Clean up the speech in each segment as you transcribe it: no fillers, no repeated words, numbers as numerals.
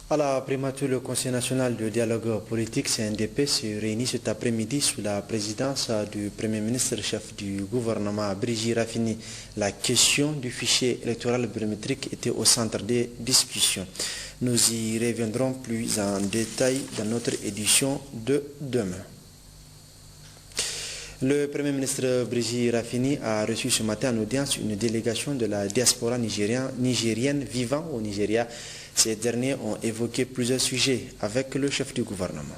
À la primature, le Conseil national de dialogue politique CNDP se réunit cet après-midi sous la présidence du Premier ministre chef du gouvernement Brigitte Raffini. La question du fichier électoral biométrique était au centre des discussions. Nous y reviendrons plus en détail dans notre édition de demain. Le Premier ministre Brigitte Raffini a reçu ce matin en audience une délégation de la diaspora nigérienne vivant au Nigeria. Ces derniers ont évoqué plusieurs sujets avec le chef du gouvernement.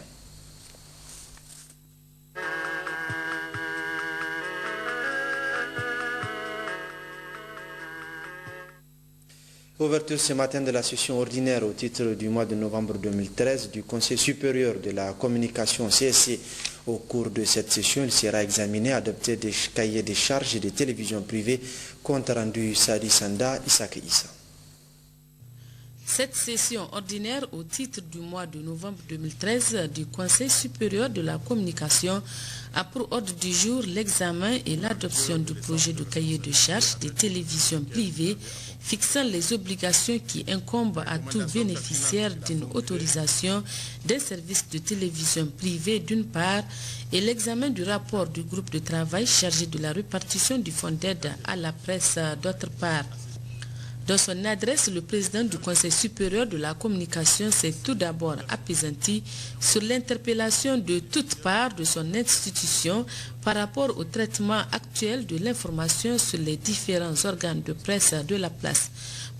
Ouverture ce matin de la session ordinaire au titre du mois de novembre 2013 du Conseil supérieur de la communication CSC. Au cours de cette session, il sera examiné, adopté des cahiers des charges des télévisions privées, compte rendu Sadi Sanda, Isaac Issa. Cette session ordinaire au titre du mois de novembre 2013 du Conseil supérieur de la communication a pour ordre du jour l'examen et l'adoption du projet de cahier de charges des télévisions privées fixant les obligations qui incombent à tout bénéficiaire d'une autorisation d'un service de télévision privée d'une part et l'examen du rapport du groupe de travail chargé de la répartition du fonds d'aide à la presse d'autre part. Dans son adresse, le président du Conseil supérieur de la communication s'est tout d'abord appesanti sur l'interpellation de toutes parts de son institution par rapport au traitement actuel de l'information sur les différents organes de presse de la place.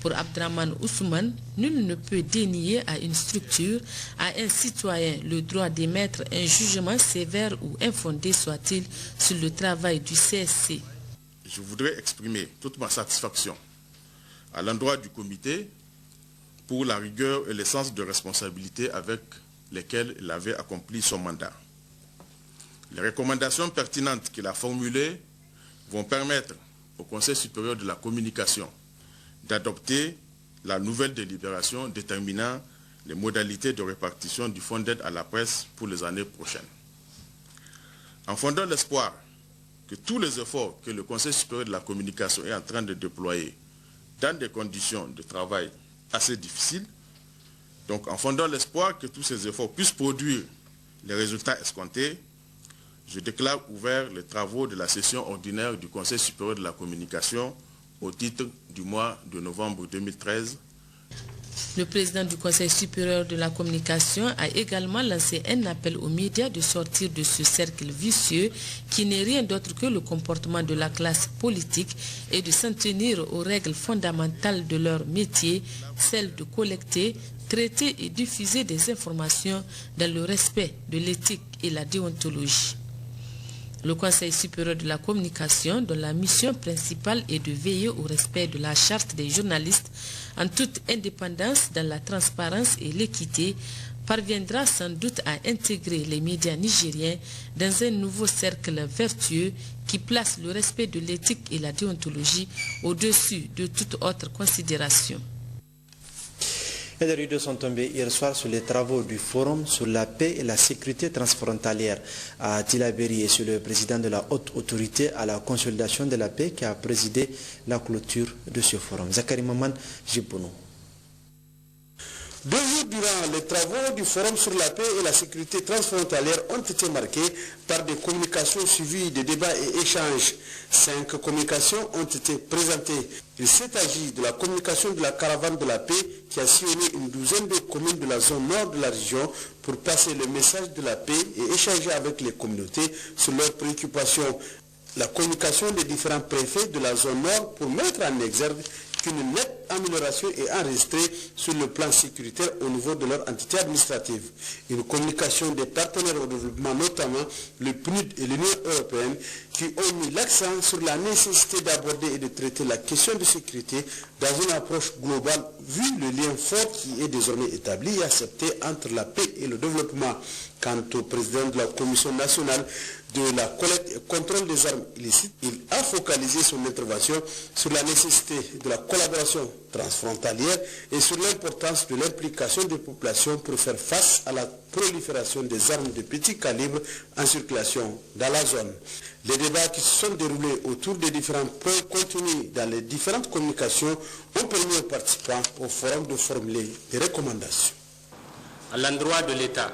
Pour Abdraman Ousmane, nul ne peut dénier à une structure, à un citoyen, le droit d'émettre un jugement sévère ou infondé soit-il sur le travail du CSC. Je voudrais exprimer toute ma satisfaction à l'endroit du comité pour la rigueur et le sens de responsabilité avec lesquels il avait accompli son mandat. Les recommandations pertinentes qu'il a formulées vont permettre au Conseil supérieur de la communication d'adopter la nouvelle délibération déterminant les modalités de répartition du fonds d'aide à la presse pour les années prochaines. En fondant l'espoir que tous les efforts que le Conseil supérieur de la communication est en train de déployer dans des conditions de travail assez difficiles, donc en fondant l'espoir que tous ces efforts puissent produire les résultats escomptés, je déclare ouvert les travaux de la session ordinaire du Conseil supérieur de la communication au titre du mois de novembre 2013. Le président du Conseil supérieur de la communication a également lancé un appel aux médias de sortir de ce cercle vicieux qui n'est rien d'autre que le comportement de la classe politique et de s'en tenir aux règles fondamentales de leur métier, celles de collecter, traiter et diffuser des informations dans le respect de l'éthique et la déontologie. Le Conseil supérieur de la communication, dont la mission principale est de veiller au respect de la charte des journalistes en toute indépendance, dans la transparence et l'équité, parviendra sans doute à intégrer les médias nigériens dans un nouveau cercle vertueux qui place le respect de l'éthique et la déontologie au-dessus de toute autre considération. Et les rideaux sont tombés hier soir sur les travaux du Forum sur la paix et la sécurité transfrontalière à Tillabéri, et c'est le président de la haute autorité à la consolidation de la paix qui a présidé la clôture de ce forum. Zakari Maman, Djibounou. 2 jours durant, les travaux du Forum sur la paix et la sécurité transfrontalière ont été marqués par des communications suivies de débats et échanges. 5 communications ont été présentées. Il s'est agi de la communication de la caravane de la paix qui a sillonné une douzaine de communes de la zone nord de la région pour passer le message de la paix et échanger avec les communautés sur leurs préoccupations. La communication des différents préfets de la zone nord pour mettre en exergue qu'une nette amélioration est enregistrée sur le plan sécuritaire au niveau de leur entité administrative. Une communication des partenaires au développement, notamment le PNUD et l'Union européenne, qui ont mis l'accent sur la nécessité d'aborder et de traiter la question de sécurité dans une approche globale, vu le lien fort qui est désormais établi et accepté entre la paix et le développement. Quant au président de la Commission nationale de la collecte et contrôle des armes illicites, il a focalisé son intervention sur la nécessité de la collaboration transfrontalière et sur l'importance de l'implication des populations pour faire face à la prolifération des armes de petit calibre en circulation dans la zone. Les débats qui se sont déroulés autour des différents points contenus dans les différentes communications ont permis aux participants au forum de formuler des recommandations. à l'endroit de l'État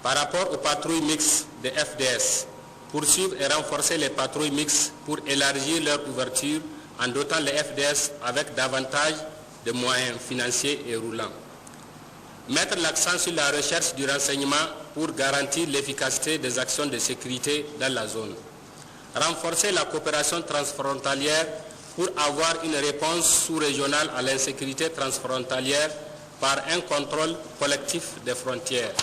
par rapport aux patrouilles mixtes de FDS, poursuivre et renforcer les patrouilles mixtes pour élargir leur ouverture en dotant les FDS avec davantage de moyens financiers et roulants. Mettre l'accent sur la recherche du renseignement pour garantir l'efficacité des actions de sécurité dans la zone. Renforcer la coopération transfrontalière pour avoir une réponse sous-régionale à l'insécurité transfrontalière par un contrôle collectif des frontières.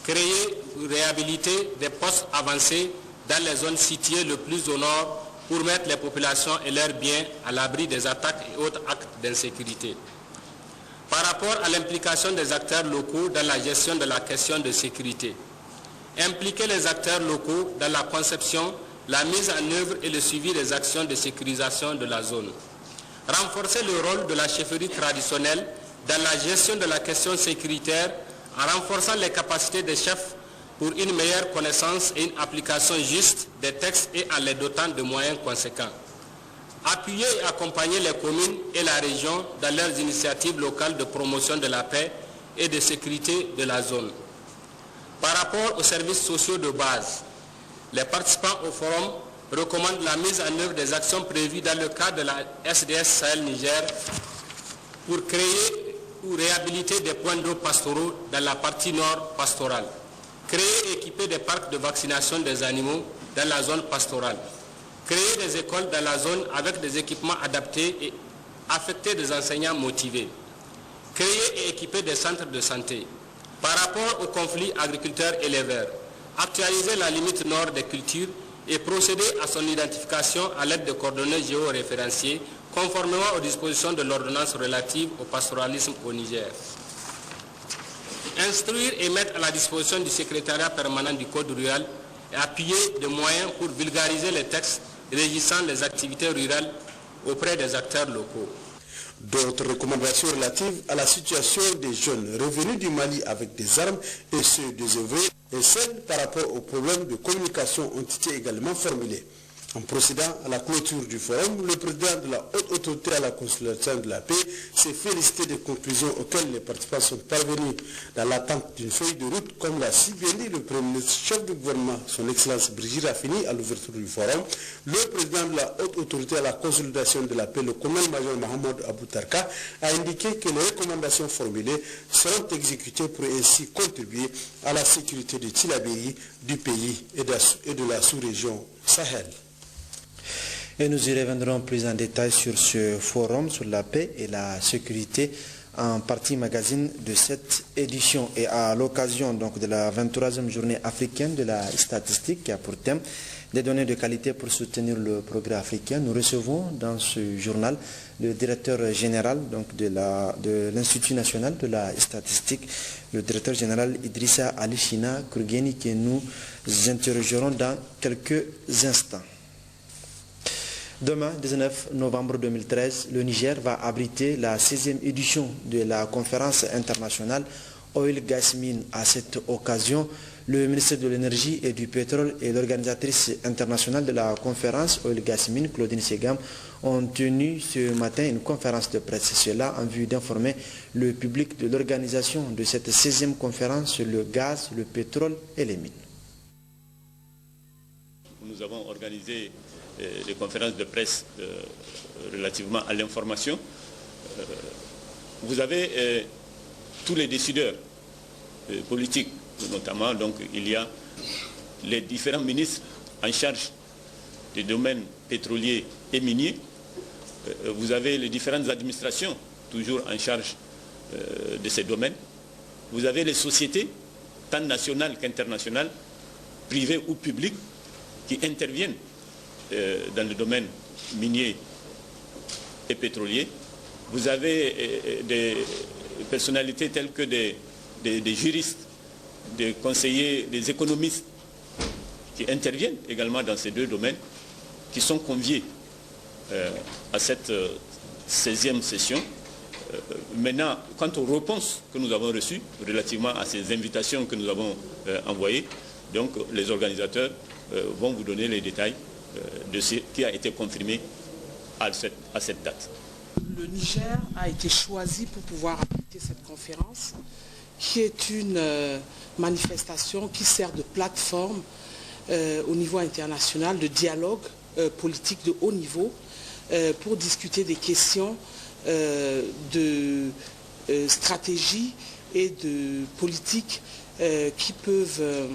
Créer ou réhabiliter des postes avancés dans les zones situées le plus au nord pour mettre les populations et leurs biens à l'abri des attaques et autres actes d'insécurité. Par rapport à l'implication des acteurs locaux dans la gestion de la question de sécurité, impliquer les acteurs locaux dans la conception, la mise en œuvre et le suivi des actions de sécurisation de la zone. Renforcer le rôle de la chefferie traditionnelle dans la gestion de la question sécuritaire en renforçant les capacités des chefs pour une meilleure connaissance et une application juste des textes et en les dotant de moyens conséquents. Appuyer et accompagner les communes et la région dans leurs initiatives locales de promotion de la paix et de sécurité de la zone. Par rapport aux services sociaux de base, les participants au forum recommandent la mise en œuvre des actions prévues dans le cadre de la SDS Sahel Niger pour créer ou réhabiliter des points d'eau pastoraux dans la partie nord pastorale, créer et équiper des parcs de vaccination des animaux dans la zone pastorale, créer des écoles dans la zone avec des équipements adaptés et affecter des enseignants motivés, créer et équiper des centres de santé. Par rapport au conflit agriculteurs-éleveurs, actualiser la limite nord des cultures et procéder à son identification à l'aide de coordonnées géoréférenciées conformément aux dispositions de l'ordonnance relative au pastoralisme au Niger. Instruire et mettre à la disposition du secrétariat permanent du Code rural et appuyer de moyens pour vulgariser les textes régissant les activités rurales auprès des acteurs locaux. D'autres recommandations relatives à la situation des jeunes revenus du Mali avec des armes et ceux désœuvrés et celles par rapport aux problèmes de communication ont été également formulées. En procédant à la clôture du forum, le président de la haute autorité à la consolidation de la paix s'est félicité des conclusions auxquelles les participants sont parvenus dans l'attente d'une feuille de route, comme l'a si bien dit le Premier ministre, chef du gouvernement, son Excellence Brigitte Raffini, à l'ouverture du forum. Le président de la haute autorité à la consolidation de la paix, le colonel-major Mohamed Aboutarka, a indiqué que les recommandations formulées seront exécutées pour ainsi contribuer à la sécurité de Tillabéri, du pays et de la sous-région Sahel. Et nous y reviendrons plus en détail sur ce forum sur la paix et la sécurité en partie magazine de cette édition. Et à l'occasion donc de la 23e journée africaine de la statistique qui a pour thème des données de qualité pour soutenir le progrès africain, nous recevons dans ce journal le directeur général donc de l'Institut national de la statistique, le directeur général Idrissa Alishina Kurgeni, que nous interrogerons dans quelques instants. Demain, 19 novembre 2013, le Niger va abriter la 16e édition de la conférence internationale Oil Gas Mine. À cette occasion, le ministère de l'Énergie et du Pétrole et l'organisatrice internationale de la conférence Oil Gas Mine, Claudine Segam, ont tenu ce matin une conférence de presse. Cela en vue d'informer le public de l'organisation de cette 16e conférence sur le gaz, le pétrole et les mines. Nous avons organisé des conférences de presse relativement à l'information. Vous avez tous les décideurs politiques, notamment, donc il y a les différents ministres en charge des domaines pétroliers et miniers. Vous avez les différentes administrations toujours en charge de ces domaines. Vous avez les sociétés, tant nationales qu'internationales, privées ou publiques, qui interviennent dans le domaine minier et pétrolier. Vous avez des personnalités telles que des juristes, des conseillers, des économistes qui interviennent également dans ces deux domaines, qui sont conviés à cette 16e session. Maintenant, quant aux réponses que nous avons reçues relativement à ces invitations que nous avons envoyées, donc les organisateurs vont vous donner les détails de ce qui a été confirmé à cette date. le Niger a été choisi pour pouvoir abriter cette conférence, qui est une manifestation qui sert de plateforme au niveau international de dialogue politique de haut niveau pour discuter des questions de stratégie et de politique qui peuvent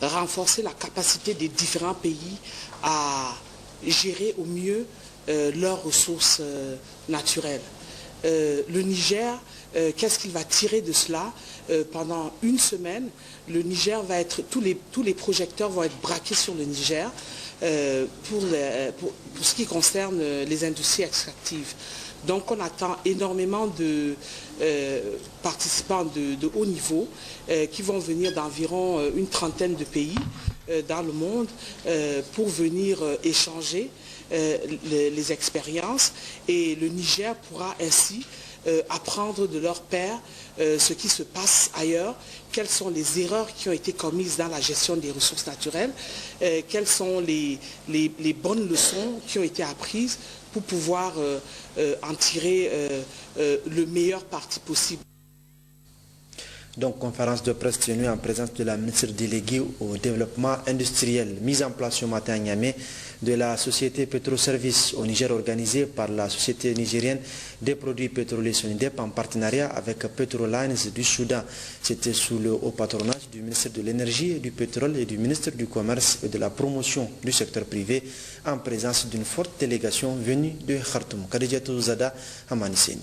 renforcer la capacité des différents pays à gérer au mieux leurs ressources naturelles. Le Niger, qu'est-ce qu'il va tirer de cela? Pendant une semaine, le Niger va être, tous les projecteurs vont être braqués sur le Niger pour ce qui concerne les industries extractives. Donc on attend énormément de participants de haut niveau qui vont venir d'environ une trentaine de pays dans le monde pour venir échanger les expériences, et le Niger pourra ainsi apprendre de leurs pairs ce qui se passe ailleurs, quelles sont les erreurs qui ont été commises dans la gestion des ressources naturelles, quelles sont les bonnes leçons qui ont été apprises pour pouvoir en tirer le meilleur parti possible. Donc, conférence de presse tenue en présence de la ministre déléguée au développement industriel, mise en place ce matin à Niamey de la société Petroservice au Niger, organisée par la société nigérienne des produits pétroliers Sonidep en partenariat avec Petrolines du Soudan. C'était sous le haut patronage du ministre de l'Énergie et du Pétrole et du ministre du Commerce et de la Promotion du secteur privé, en présence d'une forte délégation venue de Khartoum. Khadijatou Zada Hamaniseni.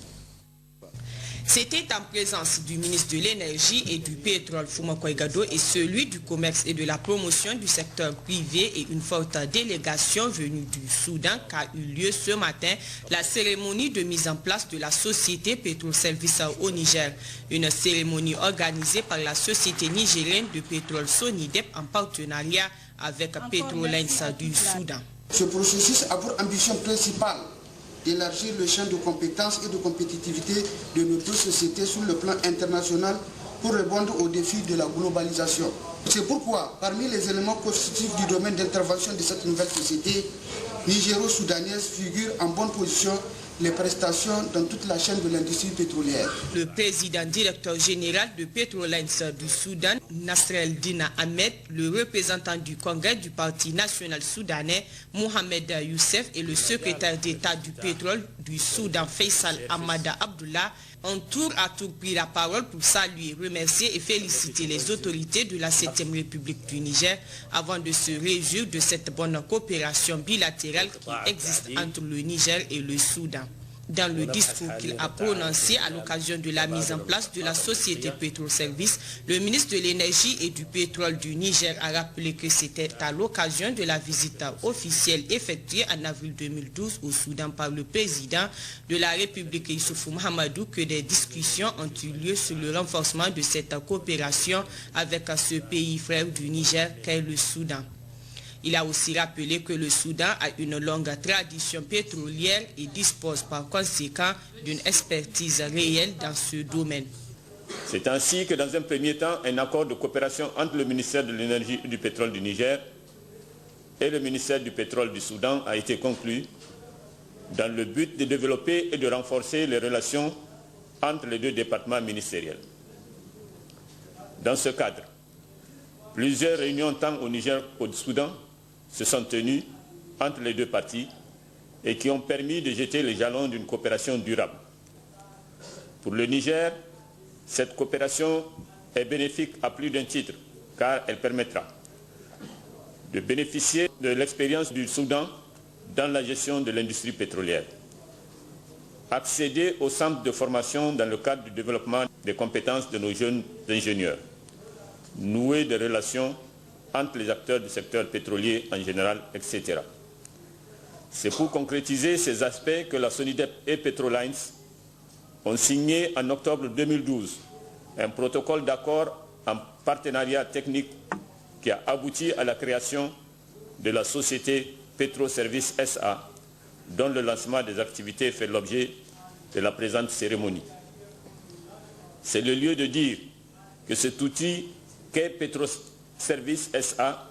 C'était en présence du ministre de l'Énergie et du Pétrole, Fouma Koigado, et celui du Commerce et de la Promotion du secteur privé, et une forte délégation venue du Soudan qu'a eu lieu ce matin la cérémonie de mise en place de la société Petroservice au Niger. Une cérémonie organisée par la société nigérienne de pétrole Sonidep en partenariat avec Petrolines du Soudan. Ce processus a pour ambition principale d'élargir le champ de compétences et de compétitivité de nos deux sociétés sur le plan international pour répondre aux défis de la globalisation. C'est pourquoi, parmi les éléments constitutifs du domaine d'intervention de cette nouvelle société nigéro-soudanaise, figurent en bonne position les prestations dans toute la chaîne de l'industrie pétrolière. Le président directeur général de Petrolines du Soudan, Nasrel Dina Ahmed, le représentant du Congrès du Parti national soudanais, Mohamed Youssef, et le secrétaire d'État du pétrole du Soudan, Faisal Amada Abdullah, ont tour à tour pris la parole pour saluer, remercier et féliciter les autorités de la 7e République du Niger avant de se réjouir de cette bonne coopération bilatérale qui existe entre le Niger et le Soudan. Dans le discours qu'il a prononcé à l'occasion de la mise en place de la société Petroservice, le ministre de l'Énergie et du Pétrole du Niger a rappelé que c'était à l'occasion de la visite officielle effectuée en avril 2012 au Soudan par le président de la République Issoufou Mahamadou que des discussions ont eu lieu sur le renforcement de cette coopération avec ce pays frère du Niger qu'est le Soudan. Il a aussi rappelé que le Soudan a une longue tradition pétrolière et dispose par conséquent d'une expertise réelle dans ce domaine. C'est ainsi que dans un premier temps, un accord de coopération entre le ministère de l'Énergie et du Pétrole du Niger et le ministère du Pétrole du Soudan a été conclu dans le but de développer et de renforcer les relations entre les deux départements ministériels. Dans ce cadre, plusieurs réunions tant au Niger qu'au Soudan se sont tenues entre les deux parties et qui ont permis de jeter les jalons d'une coopération durable. Pour le Niger, cette coopération est bénéfique à plus d'un titre, car elle permettra de bénéficier de l'expérience du Soudan dans la gestion de l'industrie pétrolière, accéder aux centres de formation dans le cadre du développement des compétences de nos jeunes ingénieurs, nouer des relations entre les acteurs du secteur pétrolier en général, etc. C'est pour concrétiser ces aspects que la Sonidep et Petrolines ont signé en octobre 2012 un protocole d'accord en partenariat technique qui a abouti à la création de la société Petroservice SA, dont le lancement des activités fait l'objet de la présente cérémonie. C'est le lieu de dire que cet outil qu'est Petroservice SA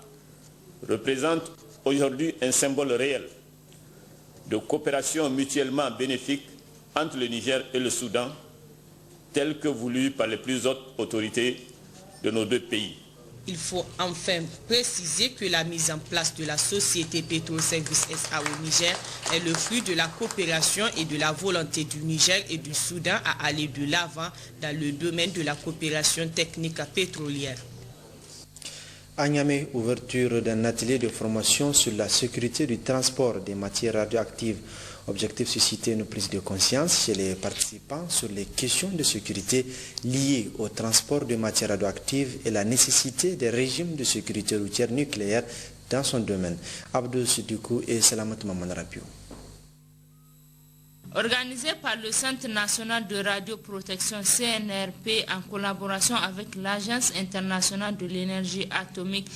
représente aujourd'hui un symbole réel de coopération mutuellement bénéfique entre le Niger et le Soudan, tel que voulu par les plus hautes autorités de nos deux pays. Il faut enfin préciser que la mise en place de la société Petroservices SA au Niger est le fruit de la coopération et de la volonté du Niger et du Soudan à aller de l'avant dans le domaine de la coopération technique pétrolière. À Niamey, ouverture d'un atelier de formation sur la sécurité du transport des matières radioactives. Objectif, susciter une prise de conscience chez les participants sur les questions de sécurité liées au transport de matières radioactives et la nécessité des régimes de sécurité routière nucléaire dans son domaine. Abdou Sidikou et Salamat Maman Rabiou. Organisé par le Centre national de radioprotection CNRP en collaboration avec l'Agence internationale de l'énergie atomique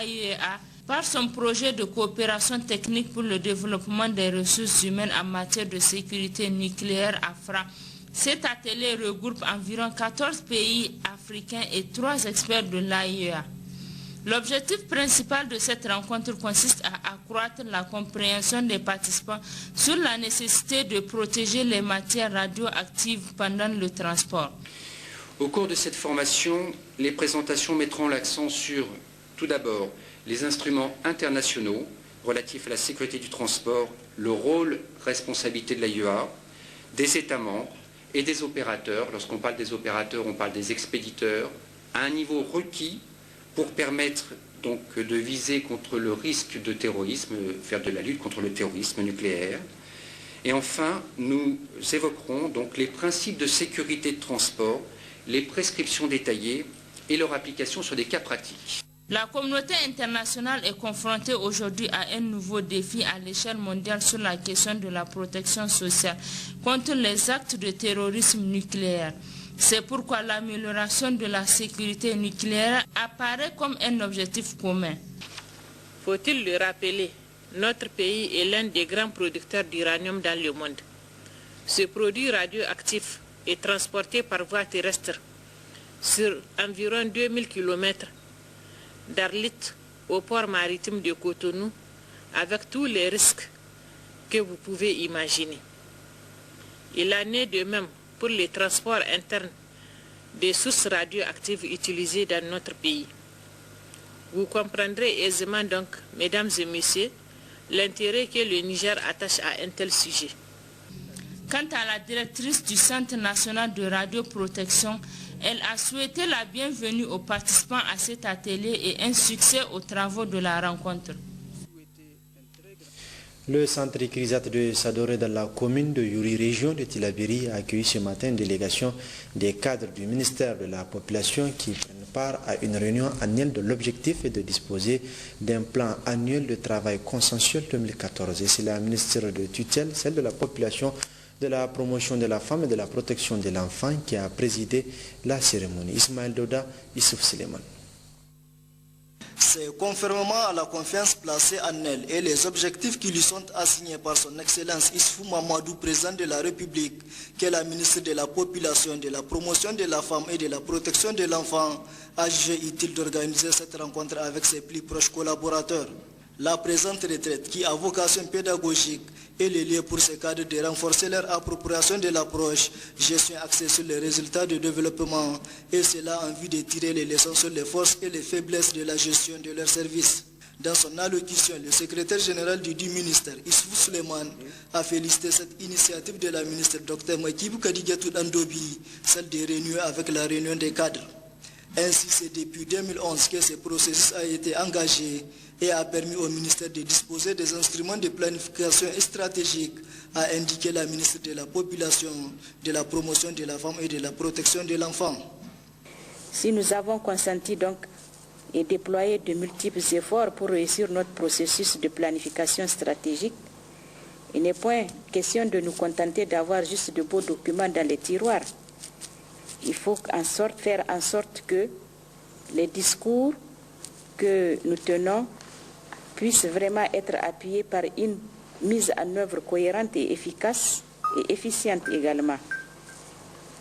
AIEA, par son projet de coopération technique pour le développement des ressources humaines en matière de sécurité nucléaire AFRA, cet atelier regroupe environ 14 pays africains et 3 experts de l'AIEA. L'objectif principal de cette rencontre consiste à accroître la compréhension des participants sur la nécessité de protéger les matières radioactives pendant le transport. Au cours de cette formation, les présentations mettront l'accent sur, tout d'abord, les instruments internationaux relatifs à la sécurité du transport, le rôle, responsabilité de l'AIEA, des États membres et des opérateurs. Lorsqu'on parle des opérateurs, on parle des expéditeurs, à un niveau requis pour permettre donc de viser contre le risque de terrorisme, faire de la lutte contre le terrorisme nucléaire. Et enfin, nous évoquerons donc les principes de sécurité de transport, les prescriptions détaillées et leur application sur des cas pratiques. La communauté internationale est confrontée aujourd'hui à un nouveau défi à l'échelle mondiale sur la question de la protection sociale contre les actes de terrorisme nucléaire. C'est pourquoi l'amélioration de la sécurité nucléaire apparaît comme un objectif commun. Faut-il le rappeler, notre pays est l'un des grands producteurs d'uranium dans le monde. Ce produit radioactif est transporté par voie terrestre sur environ 2000 km d'Arlit au port maritime de Cotonou avec tous les risques que vous pouvez imaginer. Il en est de même pour les transports internes des sources radioactives utilisées dans notre pays. Vous comprendrez aisément donc, mesdames et messieurs, l'intérêt que le Niger attache à un tel sujet. Quant à la directrice du Centre national de radioprotection, elle a souhaité la bienvenue aux participants à cet atelier et un succès aux travaux de la rencontre. Le centre Ikrizat de Sadoré dans la commune de Yuri, région de Tillabéri, a accueilli ce matin une délégation des cadres du ministère de la Population qui prennent part à une réunion annuelle de l'objectif est de disposer d'un plan annuel de travail consensuel 2014. Et c'est la ministre de tutelle, celle de la Population, de la promotion de la femme et de la protection de l'enfant qui a présidé la cérémonie. Ismaël Doda, Issouf Suleiman. C'est conformément à la confiance placée en elle et les objectifs qui lui sont assignés par son Excellence Issoufou Mamadou, président de la République, que la ministre de la Population, de la promotion de la femme et de la protection de l'enfant a jugé utile d'organiser cette rencontre avec ses plus proches collaborateurs. La présente retraite, qui a vocation pédagogique, est le lieu pour ces cadres de renforcer leur appropriation de l'approche, gestion axée sur les résultats de développement, et cela en vue de tirer les leçons sur les forces et les faiblesses de la gestion de leurs services. Dans son allocution, le secrétaire général du ministère, Issoufou Suleiman, a félicité cette initiative de la ministre Dr Makibou Kadigatou Dandobi, celle de renouer avec la réunion des cadres. Ainsi, c'est depuis 2011 que ce processus a été engagé et a permis au ministère de disposer des instruments de planification stratégique, a indiqué la ministre de la Population, de la promotion de la femme et de la protection de l'enfant. Si nous avons consenti donc et déployé de multiples efforts pour réussir notre processus de planification stratégique, il n'est point question de nous contenter d'avoir juste de beaux documents dans les tiroirs. Il faut faire en sorte que les discours que nous tenons puissent vraiment être appuyés par une mise en œuvre cohérente et efficace et efficiente également.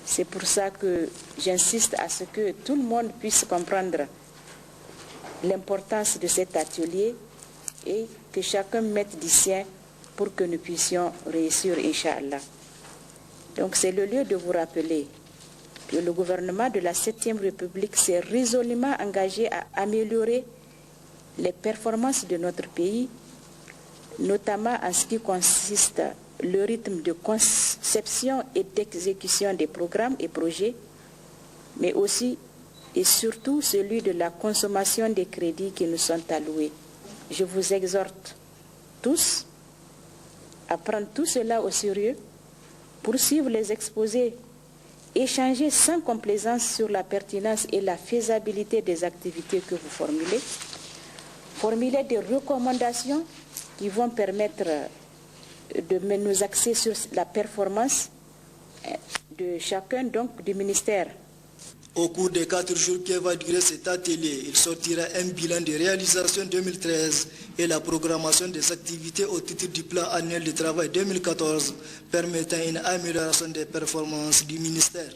C'est pour ça que j'insiste à ce que tout le monde puisse comprendre l'importance de cet atelier et que chacun mette du sien pour que nous puissions réussir, Inch'Allah. Donc c'est le lieu de vous rappeler que le gouvernement de la 7e République s'est résolument engagé à améliorer les performances de notre pays, notamment en ce qui consiste le rythme de conception et d'exécution des programmes et projets, mais aussi et surtout celui de la consommation des crédits qui nous sont alloués. Je vous exhorte tous à prendre tout cela au sérieux, poursuivre les exposés, échanger sans complaisance sur la pertinence et la faisabilité des activités que vous formulez, formuler des recommandations qui vont permettre de nous axer sur la performance de chacun donc du ministère. Au cours des 4 jours qui va durer cet atelier, il sortira un bilan de réalisation 2013 et la programmation des activités au titre du plan annuel de travail 2014, permettant une amélioration des performances du ministère.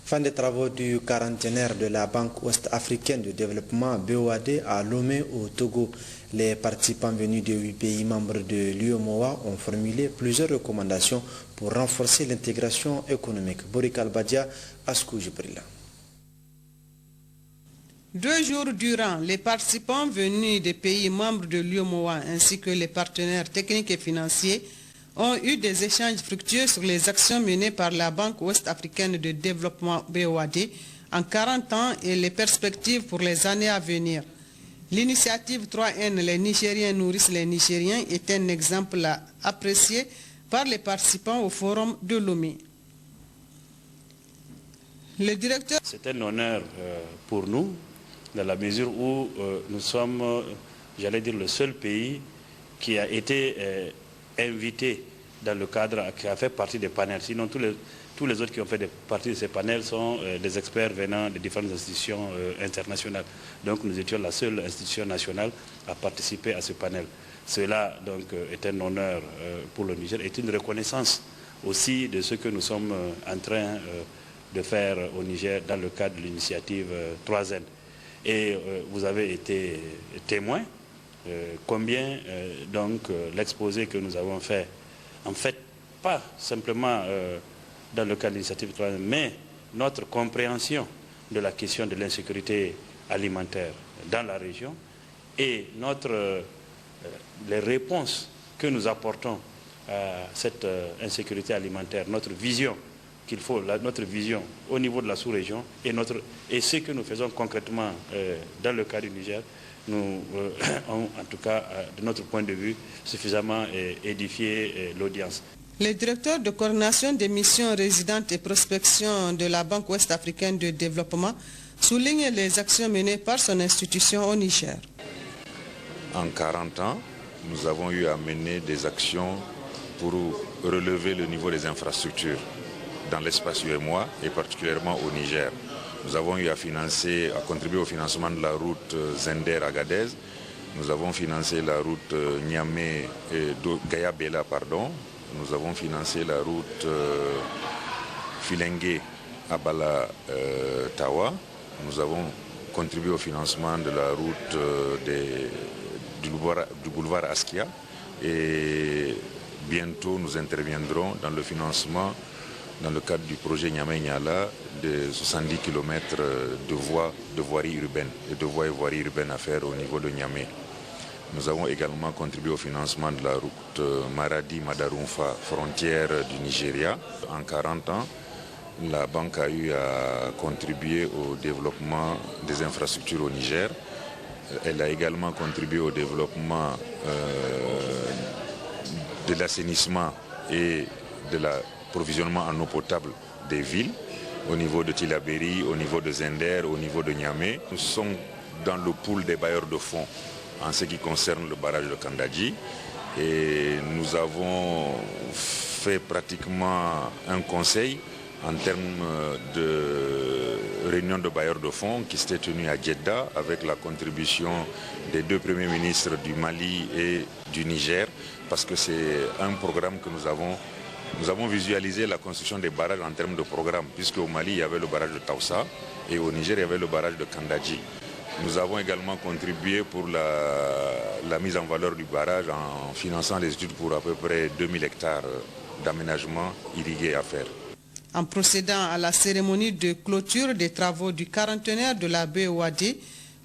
Fin des travaux du quarantenaire de la Banque ouest-africaine de développement BOAD à Lomé au Togo. Les participants venus de 8 pays membres de l'UEMOA ont formulé plusieurs recommandations pour renforcer l'intégration économique. Borik Albadia, Askou Jibrila. 2 jours durant, les participants venus des pays membres de l'UEMOA ainsi que les partenaires techniques et financiers ont eu des échanges fructueux sur les actions menées par la Banque ouest-africaine de développement BOAD en 40 ans et les perspectives pour les années à venir. L'initiative 3N, les Nigériens nourrissent les Nigériens, est un exemple apprécié par les participants au forum de Lomé. Le directeur... C'est un honneur pour nous, dans la mesure où nous sommes, j'allais dire, le seul pays qui a été invité dans le cadre, qui a fait partie des panels. Sinon, tous les autres qui ont fait partie de ces panels sont des experts venant de différentes institutions internationales. Donc nous étions la seule institution nationale à participer à ce panel. Cela donc est un honneur pour le Niger, est une reconnaissance aussi de ce que nous sommes en train de faire au Niger dans le cadre de l'initiative 3N. Et vous avez été témoin combien donc l'exposé que nous avons fait, en fait, pas simplement dans le cadre de l'initiative 3N, mais notre compréhension de la question de l'insécurité alimentaire dans la région et les réponses que nous apportons à cette insécurité alimentaire, notre vision qu'il faut, notre vision au niveau de la sous-région et ce que nous faisons concrètement dans le cas du Niger, nous avons en tout cas, de notre point de vue, suffisamment édifié l'audience. Le directeur de coordination des missions résidentes et prospection de la Banque ouest-africaine de développement souligne les actions menées par son institution au Niger. En 40 ans, nous avons eu à mener des actions pour relever le niveau des infrastructures dans l'espace UEMOA et particulièrement au Niger. Nous avons eu à contribuer au financement de la route Zender-Agadez. Nous avons financé la route Gaya-Bela, pardon. Nous avons financé la route Filengue-Abala-Tawa. Nous avons contribué au financement de la route du boulevard Askia. Et bientôt, nous interviendrons dans le financement, dans le cadre du projet Niamey-Niala, de 70 km de voirie urbaine et de voies et voiries urbaines à faire au niveau de Niamey. Nous avons également contribué au financement de la route Maradi-Madarumfa, frontière du Nigeria. En 40 ans, la banque a eu à contribuer au développement des infrastructures au Niger. Elle a également contribué au développement de l'assainissement et de l'approvisionnement en eau potable des villes, au niveau de Tilaberi, au niveau de Zender, au niveau de Niamey. Nous sommes dans le pool des bailleurs de fonds en ce qui concerne le barrage de Kandadji. Et nous avons fait pratiquement un conseil en termes de réunion de bailleurs de fonds qui s'était tenue à Djeddah avec la contribution des 2 premiers ministres du Mali et du Niger, parce que c'est un programme que nous avons visualisé la construction des barrages en termes de programme, puisque au Mali il y avait le barrage de Taoussa et au Niger il y avait le barrage de Kandadji. Nous avons également contribué pour la mise en valeur du barrage en finançant les études pour à peu près 2000 hectares d'aménagement irrigué à faire. En procédant à la cérémonie de clôture des travaux du quarantenaire de la BOAD,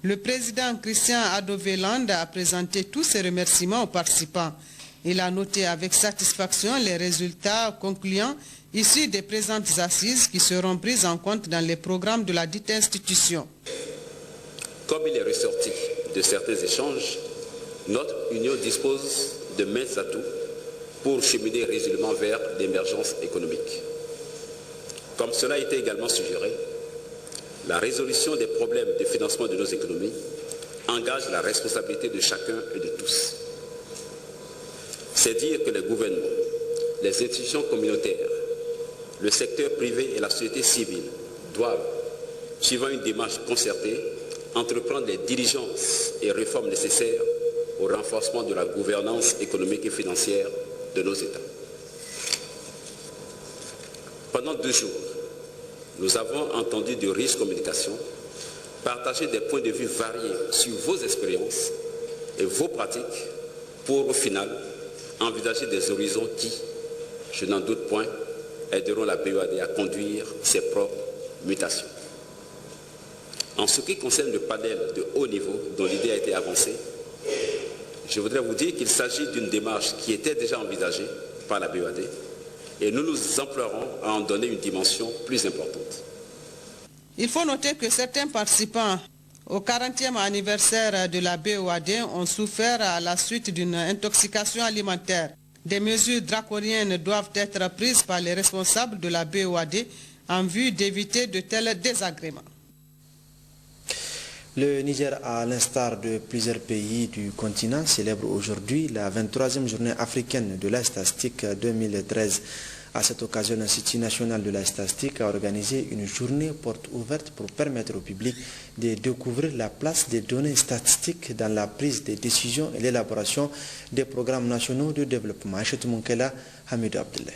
le président Christian Adoveland a présenté tous ses remerciements aux participants. Il a noté avec satisfaction les résultats concluants issus des présentes assises qui seront prises en compte dans les programmes de la dite institution. Comme il est ressorti de certains échanges, notre Union dispose de maints atouts pour cheminer résolument vers l'émergence économique. Comme cela a été également suggéré, la résolution des problèmes de financement de nos économies engage la responsabilité de chacun et de tous. C'est dire que les gouvernements, les institutions communautaires, le secteur privé et la société civile doivent, suivant une démarche concertée, entreprendre les diligences et réformes nécessaires au renforcement de la gouvernance économique et financière de nos États. Pendant 2 jours, nous avons entendu de riches communications, partager des points de vue variés sur vos expériences et vos pratiques pour, au final, envisager des horizons qui, je n'en doute point, aideront la BOAD à conduire ses propres mutations. En ce qui concerne le panel de haut niveau dont l'idée a été avancée, je voudrais vous dire qu'il s'agit d'une démarche qui était déjà envisagée par la BOAD et nous nous emploierons à en donner une dimension plus importante. Il faut noter que certains participants au 40e anniversaire de la BOAD ont souffert à la suite d'une intoxication alimentaire. Des mesures draconiennes doivent être prises par les responsables de la BOAD en vue d'éviter de tels désagréments. Le Niger, à l'instar de plusieurs pays du continent, célèbre aujourd'hui la 23e journée africaine de la statistique 2013. À cette occasion, l'Institut national de la statistique a organisé une journée porte ouverte pour permettre au public de découvrir la place des données statistiques dans la prise des décisions et l'élaboration des programmes nationaux de développement. Achetou Moukela, Hamidou Abdoulaye.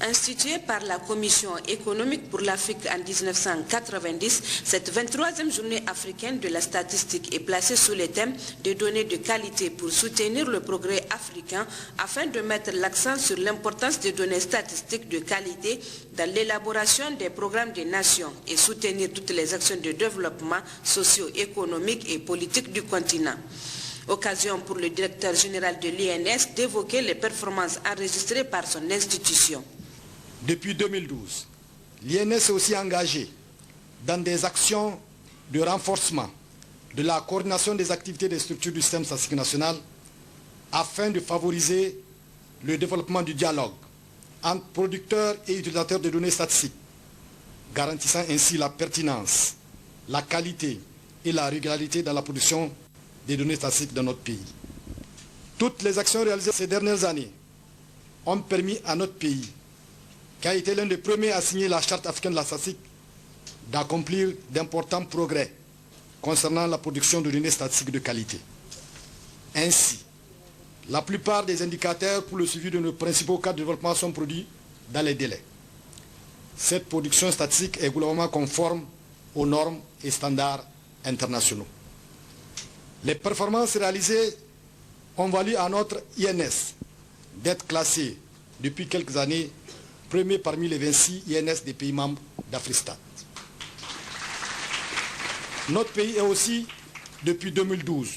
Instituée par la Commission économique pour l'Afrique en 1990, cette 23e journée africaine de la statistique est placée sous le thème de données de qualité pour soutenir le progrès africain afin de mettre l'accent sur l'importance des données statistiques de qualité dans l'élaboration des programmes des nations et soutenir toutes les actions de développement socio-économique et politique du continent. Occasion pour le directeur général de l'INS d'évoquer les performances enregistrées par son institution. Depuis 2012, l'INS est aussi engagé dans des actions de renforcement de la coordination des activités des structures du système statistique national afin de favoriser le développement du dialogue entre producteurs et utilisateurs de données statistiques, garantissant ainsi la pertinence, la qualité et la régularité dans la production des données statistiques dans notre pays. Toutes les actions réalisées ces dernières années ont permis à notre pays, qui a été l'un des premiers à signer la Charte africaine de la statistique, d'accomplir d'importants progrès concernant la production de données statistiques de qualité. Ainsi, la plupart des indicateurs pour le suivi de nos principaux cas de développement sont produits dans les délais. Cette production statistique est globalement conforme aux normes et standards internationaux. Les performances réalisées ont valu à notre INS d'être classé depuis quelques années premier parmi les 26 INS des pays membres d'Afristat. Notre pays est aussi, depuis 2012,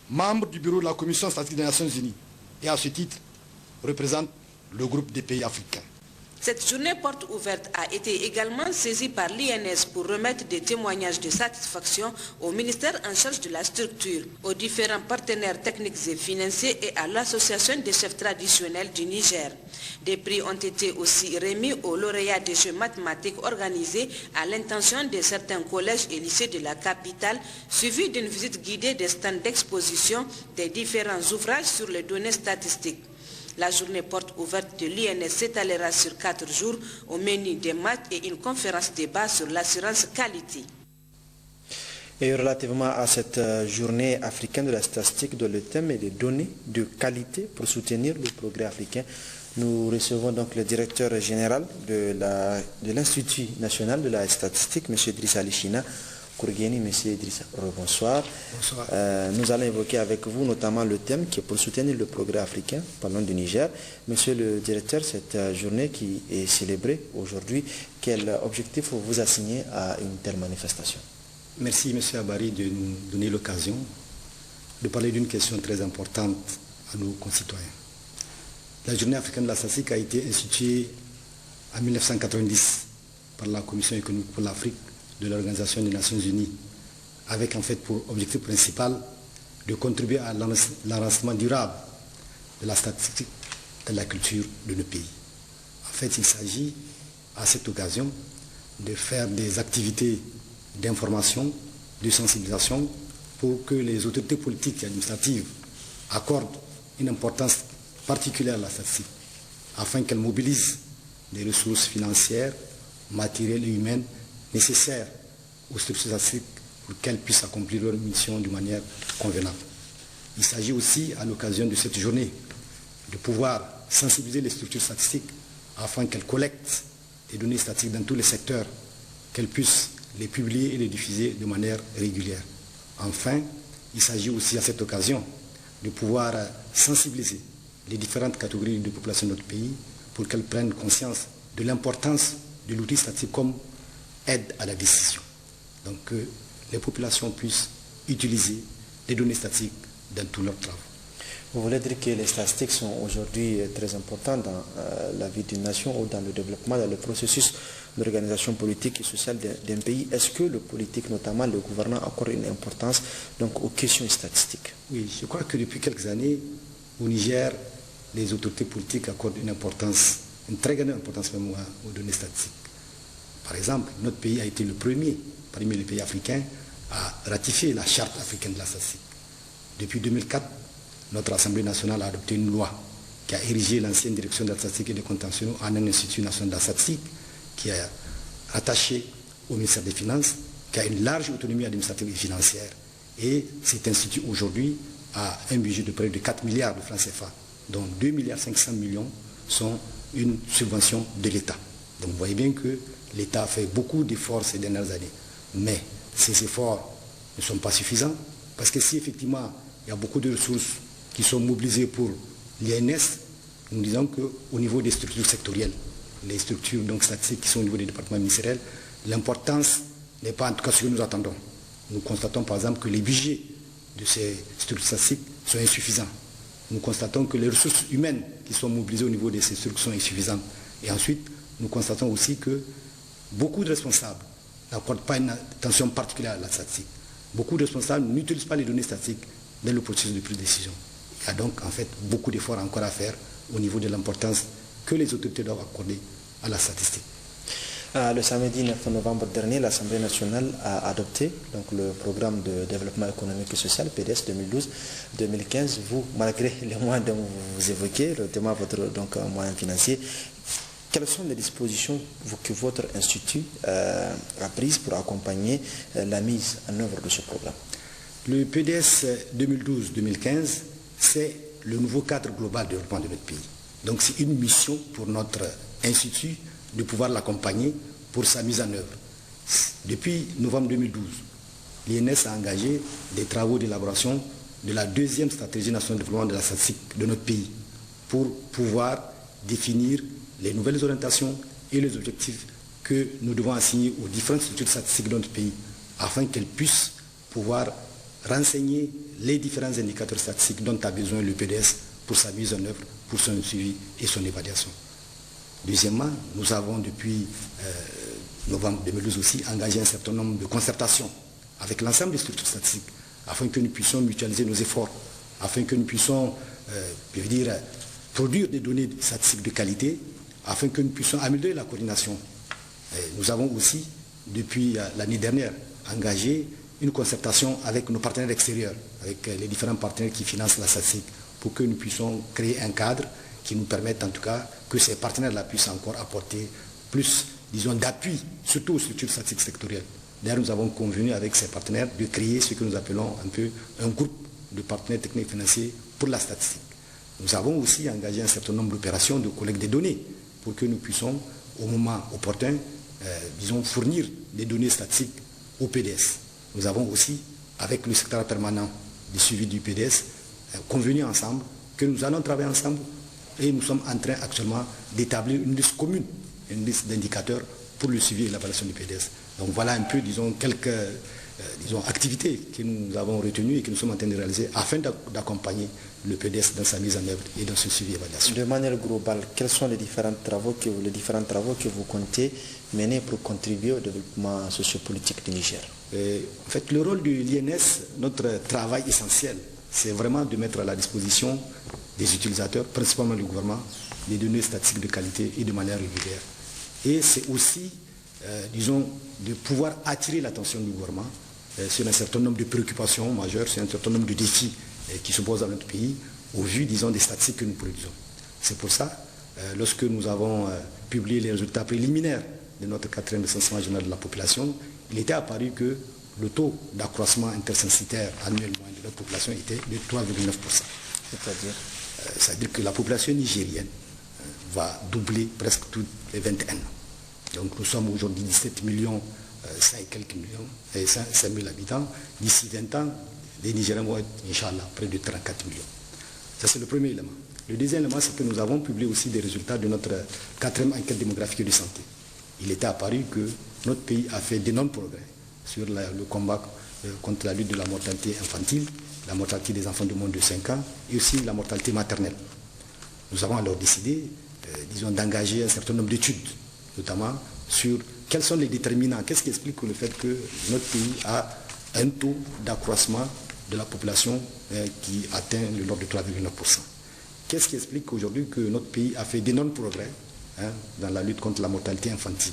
membre du bureau de la Commission statistique des Nations Unies et à ce titre représente le groupe des pays africains. Cette journée porte ouverte a été également saisie par l'INS pour remettre des témoignages de satisfaction au ministère en charge de la structure, aux différents partenaires techniques et financiers et à l'association des chefs traditionnels du Niger. Des prix ont été aussi remis aux lauréats des jeux mathématiques organisés à l'intention de certains collèges et lycées de la capitale, suivis d'une visite guidée des stands d'exposition des différents ouvrages sur les données statistiques. La journée porte ouverte de l'INS s'étalera sur 4 jours au menu des maths et une conférence débat sur l'assurance qualité. Et relativement à cette journée africaine de la statistique dont le thème est des données de qualité pour soutenir le progrès africain, nous recevons donc le directeur général de l'Institut national de la statistique, M. Driss Ali China, Kourgueni. Monsieur Idrissa, bonsoir. Bonsoir. Nous allons évoquer avec vous notamment le thème qui est pour soutenir le progrès africain, parlons du Niger. Monsieur le directeur, cette journée qui est célébrée aujourd'hui, quel objectif vous assignez à une telle manifestation? Merci Monsieur Abari de nous donner l'occasion de parler d'une question très importante à nos concitoyens. La journée africaine de la SACIC a été instituée en 1990 par la Commission économique pour l'Afrique de l'Organisation des Nations Unies, avec en fait pour objectif principal de contribuer à l'enracinement durable de la statistique et de la culture de nos pays. En fait, il s'agit à cette occasion de faire des activités d'information, de sensibilisation pour que les autorités politiques et administratives accordent une importance particulière à la statistique, afin qu'elles mobilisent des ressources financières, matérielles et humaines nécessaires aux structures statistiques pour qu'elles puissent accomplir leur mission de manière convenable. Il s'agit aussi, à l'occasion de cette journée, de pouvoir sensibiliser les structures statistiques afin qu'elles collectent des données statistiques dans tous les secteurs, qu'elles puissent les publier et les diffuser de manière régulière. Enfin, il s'agit aussi à cette occasion de pouvoir sensibiliser les différentes catégories de population de notre pays pour qu'elles prennent conscience de l'importance de l'outil statistique comme aide à la décision. Donc que les populations puissent utiliser les données statistiques dans tous leurs travaux. Vous voulez dire que les statistiques sont aujourd'hui très importantes dans la vie d'une nation ou dans le développement, dans le processus d'organisation politique et sociale d'un pays. Est-ce que le politique, notamment le gouvernement, accorde une importance donc, aux questions statistiques? Oui, je crois que depuis quelques années, au Niger, les autorités politiques accordent une importance, une très grande importance même aux données statistiques. Par exemple, notre pays a été le premier, parmi les pays africains, à ratifier la charte africaine de la statistique. Depuis 2004, notre Assemblée nationale a adopté une loi qui a érigé l'ancienne direction de la statistique et des contentionnels en un institut national de la statistique qui est attaché au ministère des Finances, qui a une large autonomie administrative et financière. Et cet institut aujourd'hui a un budget de près de 4 milliards de francs CFA, dont 2,5 milliards sont une subvention de l'État. Donc vous voyez bien que l'État a fait beaucoup d'efforts ces dernières années. Mais ces efforts ne sont pas suffisants, parce que si effectivement il y a beaucoup de ressources qui sont mobilisées pour l'INS, nous disons qu'au niveau des structures sectorielles, les structures donc statistiques qui sont au niveau des départements ministériels, l'importance n'est pas en tout cas ce que nous attendons. Nous constatons par exemple que les budgets de ces structures statistiques sont insuffisants. Nous constatons que les ressources humaines qui sont mobilisées au niveau de ces structures sont insuffisantes. Et ensuite, nous constatons aussi que beaucoup de responsables n'accordent pas une attention particulière à la statistique. Beaucoup de responsables n'utilisent pas les données statistiques dans le processus de prise de décision. Il y a donc en fait beaucoup d'efforts encore à faire au niveau de l'importance que les autorités doivent accorder à la statistique. Le samedi 9 novembre dernier, l'Assemblée nationale a adopté donc, le programme de développement économique et social, PDS 2012-2015. Vous, malgré les moyens dont vous évoquez, notamment votre donc, moyen financier, quelles sont les dispositions que votre institut a prises pour accompagner la mise en œuvre de ce programme? Le PDS 2012-2015, c'est le nouveau cadre global de développement de notre pays. Donc c'est une mission pour notre institut de pouvoir l'accompagner pour sa mise en œuvre. Depuis novembre 2012, l'INS a engagé des travaux d'élaboration de la deuxième stratégie nationale de développement de la statistique de notre pays pour pouvoir définir les nouvelles orientations et les objectifs que nous devons assigner aux différentes structures statistiques de notre pays afin qu'elles puissent pouvoir renseigner les différents indicateurs statistiques dont a besoin le PDS pour sa mise en œuvre, pour son suivi et son évaluation. Deuxièmement, nous avons depuis novembre 2012 aussi engagé un certain nombre de concertations avec l'ensemble des structures statistiques afin que nous puissions mutualiser nos efforts, afin que nous puissions produire des données statistiques de qualité, afin que nous puissions améliorer la coordination. Nous avons aussi, depuis l'année dernière, engagé une concertation avec nos partenaires extérieurs, avec les différents partenaires qui financent la statistique, pour que nous puissions créer un cadre qui nous permette en tout cas que ces partenaires-là puissent encore apporter plus, disons, d'appui, surtout aux structures statistiques sectorielles. D'ailleurs, nous avons convenu avec ces partenaires de créer ce que nous appelons un peu un groupe de partenaires techniques financiers pour la statistique. Nous avons aussi engagé un certain nombre d'opérations de collecte des données pour que nous puissions, au moment opportun, disons, fournir des données statistiques au PDS. nous avons aussi, avec le secrétaire permanent du suivi du PDS, convenu ensemble que nous allons travailler ensemble et nous sommes en train actuellement d'établir une liste commune, une liste d'indicateurs pour le suivi et l'évaluation du PDS. Donc voilà un peu, disons, quelques activités que nous avons retenues et que nous sommes en train de réaliser afin d'accompagner le PDS dans sa mise en œuvre et dans ce suivi et évaluation. De manière globale, quels sont les différents travaux que vous comptez mener pour contribuer au développement sociopolitique du Niger? En fait, le rôle de l'INS, notre travail essentiel, c'est vraiment de mettre à la disposition des utilisateurs, principalement le gouvernement, des données statistiques de qualité et de manière régulière. Et c'est aussi, disons, de pouvoir attirer l'attention du gouvernement sur un certain nombre de préoccupations majeures, sur un certain nombre de défis qui se posent dans notre pays, au vu, disons, des statistiques que nous produisons. C'est pour ça, lorsque nous avons publié les résultats préliminaires de notre 4e recensement général de la population, il était apparu que le taux d'accroissement intercensitaire annuel moyen de notre population était de 3,9%. C'est-à-dire que la population nigérienne va doubler presque toutes les 21 ans. Donc nous sommes aujourd'hui 17 millions, 5 et quelques millions, et 5 000 habitants. D'ici 20 ans, les Nigériens vont être, Inch'Allah, près de 34 millions. Ça, c'est le premier élément. Le deuxième élément, c'est que nous avons publié aussi des résultats de notre 4e enquête démographique de santé. Il était apparu que notre pays a fait d'énormes progrès sur le combat contre la lutte de la mortalité infantile, la mortalité des enfants de moins de 5 ans et aussi la mortalité maternelle. Nous avons alors décidé, disons, d'engager un certain nombre d'études, notamment sur quels sont les déterminants, qu'est-ce qui explique le fait que notre pays a un taux d'accroissement de la population qui atteint l'ordre de 3,9%. Qu'est-ce qui explique aujourd'hui que notre pays a fait d'énormes progrès dans la lutte contre la mortalité infantile?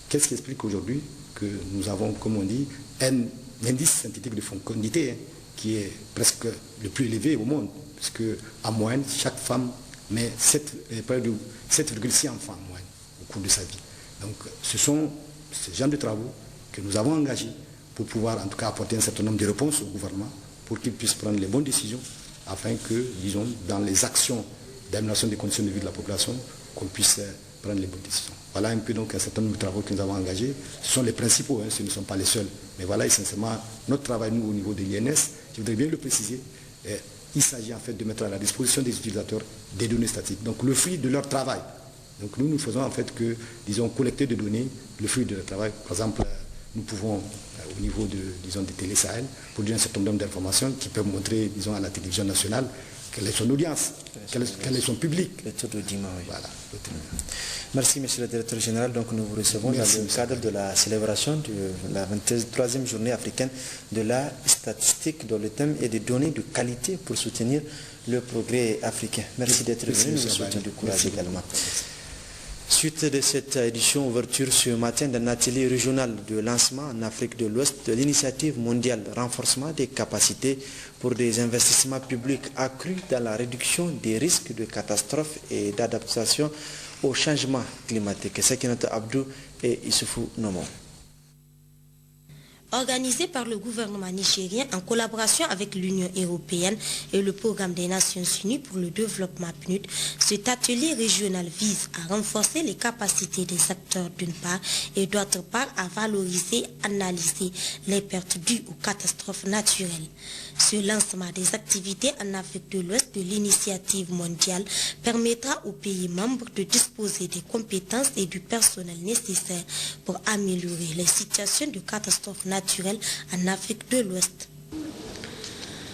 Qu'est-ce qui explique aujourd'hui que nous avons, comme on dit, un indice synthétique de fécondité qui est presque le plus élevé au monde, puisque en moyenne, chaque femme met près de 7,6 enfants en moyenne au cours de sa vie. Donc ce sont ces genres de travaux que nous avons engagés pour pouvoir en tout cas apporter un certain nombre de réponses au gouvernement pour qu'il puisse prendre les bonnes décisions afin que, disons, dans les actions d'amélioration des conditions de vie de la population, qu'on puisse prendre les bonnes décisions. Voilà un peu donc un certain nombre de travaux que nous avons engagés. Ce sont les principaux, ce ne sont pas les seuls. Mais voilà essentiellement notre travail, nous, au niveau de l'INS. Je voudrais bien le préciser. Il s'agit en fait de mettre à la disposition des utilisateurs des données statistiques. Donc le fruit de leur travail. Donc nous faisons en fait que, disons, collecter des données, le fruit de leur travail. Par exemple, nous pouvons, au niveau de, disons, des télé Sahel, produire un certain nombre d'informations qui peuvent montrer, disons, à la télévision nationale quelle est son audience, quel est son public. Le taux d'audimat, oui. Voilà. Merci, monsieur le directeur général. Donc nous vous recevons dans le cadre de la célébration de la 23e journée africaine de la statistique, dont le thème est de donner de qualité pour soutenir le progrès africain. Merci d'être venu, nous vous souhaitons du courage également. Suite de cette édition, ouverture ce matin d'un atelier régional de lancement en Afrique de l'Ouest de l'initiative mondiale renforcement des capacités pour des investissements publics accrus dans la réduction des risques de catastrophes et d'adaptation au changement climatique. Sekinata Abdou et Issoufou Nomo. Organisé par le gouvernement nigérien en collaboration avec l'Union européenne et le Programme des Nations Unies pour le développement PNUD, cet atelier régional vise à renforcer les capacités des acteurs d'une part et d'autre part à valoriser et analyser les pertes dues aux catastrophes naturelles. Ce lancement des activités en Afrique de l'Ouest de l'initiative mondiale permettra aux pays membres de disposer des compétences et du personnel nécessaires pour améliorer les situations de catastrophes naturelles en Afrique de l'Ouest.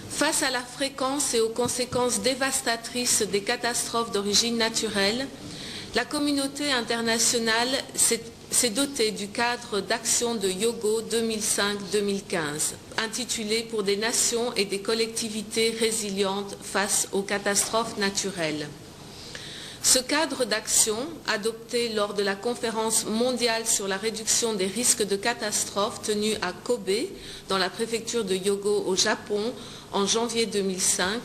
Face à la fréquence et aux conséquences dévastatrices des catastrophes d'origine naturelle, la communauté internationale s'est dotée du cadre d'action de Hyogo 2005-2015, intitulé « Pour des nations et des collectivités résilientes face aux catastrophes naturelles ». Ce cadre d'action, adopté lors de la conférence mondiale sur la réduction des risques de catastrophes tenue à Kobe, dans la préfecture de Hyogo au Japon, en janvier 2005,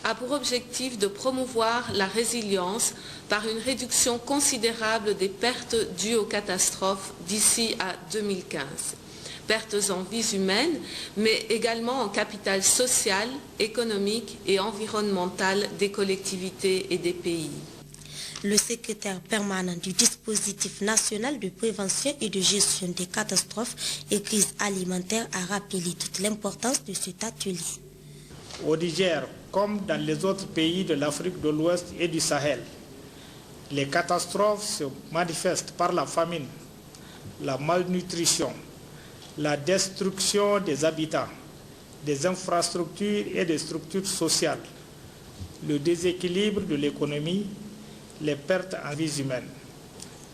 a pour objectif de promouvoir la résilience par une réduction considérable des pertes dues aux catastrophes d'ici à 2015. Pertes en vies humaines, mais également en capital social, économique et environnemental des collectivités et des pays. Le secrétaire permanent du dispositif national de prévention et de gestion des catastrophes et crises alimentaires a rappelé toute l'importance de cet atelier. Au Niger, comme dans les autres pays de l'Afrique de l'Ouest et du Sahel, les catastrophes se manifestent par la famine, la malnutrition, la destruction des habitats, des infrastructures et des structures sociales, le déséquilibre de l'économie, les pertes en vies humaines.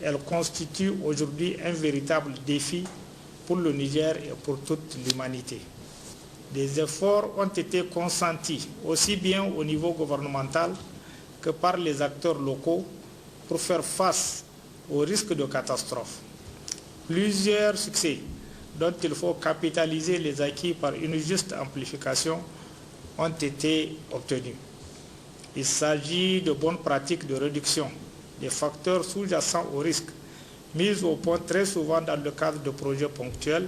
Elles constituent aujourd'hui un véritable défi pour le Niger et pour toute l'humanité. Des efforts ont été consentis aussi bien au niveau gouvernemental que par les acteurs locaux pour faire face aux risques de catastrophe. Plusieurs succès dont il faut capitaliser les acquis par une juste amplification ont été obtenus. Il s'agit de bonnes pratiques de réduction des facteurs sous-jacents au risque, mises au point très souvent dans le cadre de projets ponctuels,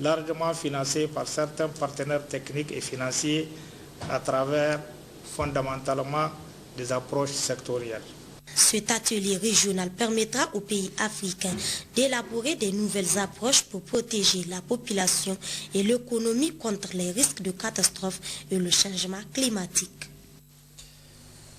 largement financés par certains partenaires techniques et financiers à travers fondamentalement des approches sectorielles. Cet atelier régional permettra aux pays africains d'élaborer des nouvelles approches pour protéger la population et l'économie contre les risques de catastrophes et le changement climatique.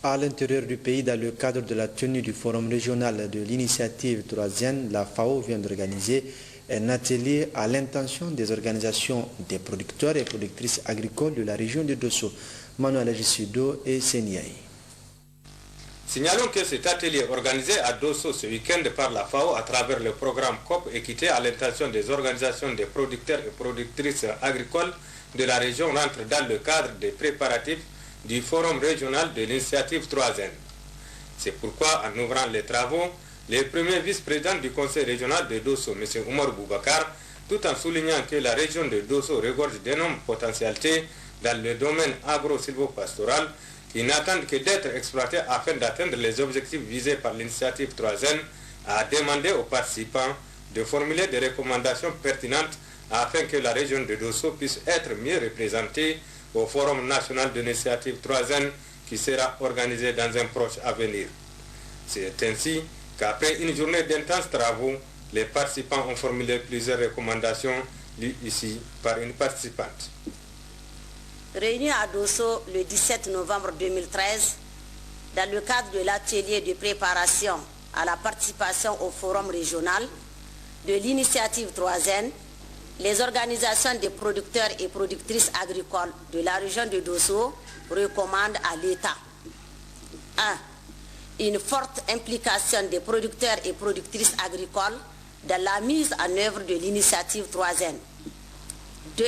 À l'intérieur du pays, dans le cadre de la tenue du forum régional de l'initiative troisième, la FAO vient d'organiser un atelier à l'intention des organisations des producteurs et productrices agricoles de la région de Dosso, Manuel Agisido et Seniaï. Signalons que cet atelier organisé à Dosso ce week-end par la FAO à travers le programme COP Équité à l'intention des organisations des producteurs et productrices agricoles de la région rentre dans le cadre des préparatifs du Forum régional de l'initiative 3N. C'est pourquoi, en ouvrant les travaux, le premier vice-président du conseil régional de Dosso, M. Oumar Boubacar, tout en soulignant que la région de Dosso regorge d'énormes potentialités dans le domaine agro-silvopastoral, qui n'attendent que d'être exploités afin d'atteindre les objectifs visés par l'initiative 3N, a demandé aux participants de formuler des recommandations pertinentes afin que la région de Dosso puisse être mieux représentée au Forum national de l'initiative 3N qui sera organisé dans un proche avenir. C'est ainsi qu'après une journée d'intenses travaux, les participants ont formulé plusieurs recommandations lues ici par une participante. Réunis à Dosso le 17 novembre 2013, dans le cadre de l'atelier de préparation à la participation au forum régional de l'initiative 3N, les organisations des producteurs et productrices agricoles de la région de Dosso recommandent à l'État 1. Une forte implication des producteurs et productrices agricoles dans la mise en œuvre de l'initiative 3N. 2.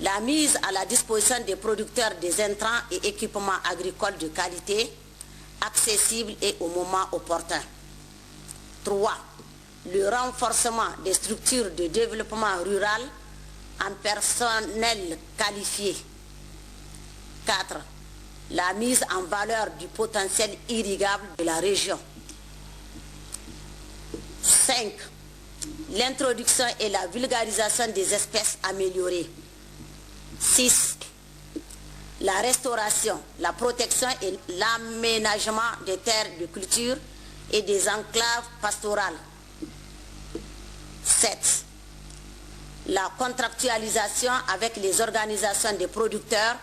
La mise à la disposition des producteurs des intrants et équipements agricoles de qualité, accessibles et au moment opportun. 3. Le renforcement des structures de développement rural en personnel qualifié. 4. La mise en valeur du potentiel irrigable de la région. 5. L'introduction et la vulgarisation des espèces améliorées. 6. La restauration, la protection et l'aménagement des terres de culture et des enclaves pastorales. 7. La contractualisation avec les organisations des producteurs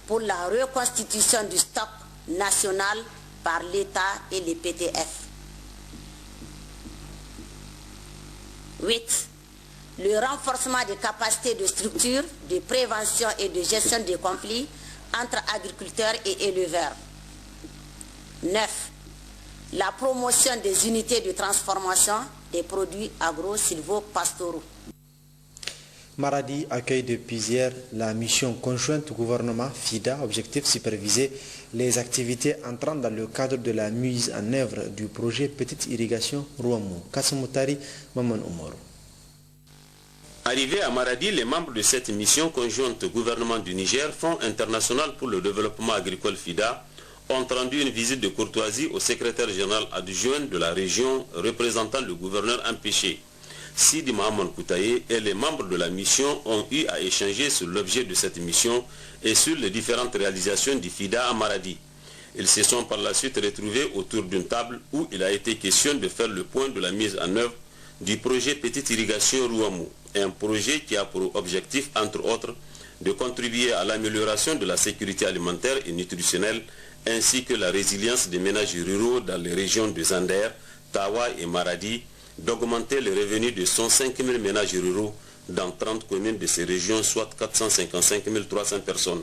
pour la reconstitution du stock national par l'État et les PTF. 8. Le renforcement des capacités de structure, de prévention et de gestion des conflits entre agriculteurs et éleveurs. 9. La promotion des unités de transformation des produits agro-silvopastoraux. Maradi accueille depuis hier la mission conjointe gouvernement FIDA, objectif superviser les activités entrant dans le cadre de la mise en œuvre du projet Petite Irrigation Rouamou. Kassamoutari, Maman Oumarou. Arrivés à Maradi, les membres de cette mission conjointe gouvernement du Niger, Fonds international pour le développement agricole FIDA, ont rendu une visite de courtoisie au secrétaire général adjoint de la région représentant le gouverneur empêché. Sidi Mohamed Koutaye et les membres de la mission ont eu à échanger sur l'objet de cette mission et sur les différentes réalisations du FIDA à Maradi. Ils se sont par la suite retrouvés autour d'une table où il a été question de faire le point de la mise en œuvre du projet Petite Irrigation Rouamou, un projet qui a pour objectif, entre autres, de contribuer à l'amélioration de la sécurité alimentaire et nutritionnelle ainsi que la résilience des ménages ruraux dans les régions de Zander, Tawa et Maradi, d'augmenter les revenus de 105 000 ménages ruraux dans 30 communes de ces régions, soit 455 300 personnes.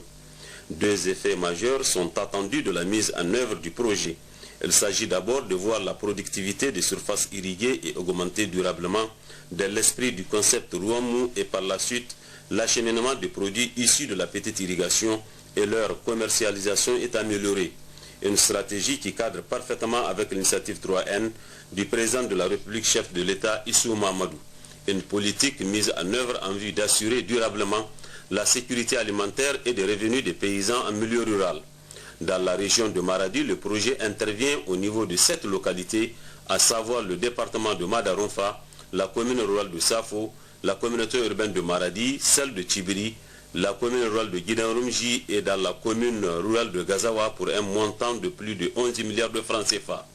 Deux effets majeurs sont attendus de la mise en œuvre du projet. Il s'agit d'abord de voir la productivité des surfaces irriguées et augmenter durablement dans l'esprit du concept Rouamou et par la suite l'acheminement des produits issus de la petite irrigation et leur commercialisation est améliorée. Une stratégie qui cadre parfaitement avec l'initiative 3N du président de la République, chef de l'État Issou Mahamadou. Une politique mise en œuvre en vue d'assurer durablement la sécurité alimentaire et des revenus des paysans en milieu rural. Dans la région de Maradi, le projet intervient au niveau de 7 localités, à savoir le département de Madaronfa, la commune rurale de Safo, la communauté urbaine de Maradi, celle de Tchibiri, la commune rurale de Guidanrumji et dans la commune rurale de Gazawa pour un montant de plus de 11 milliards de francs CFA.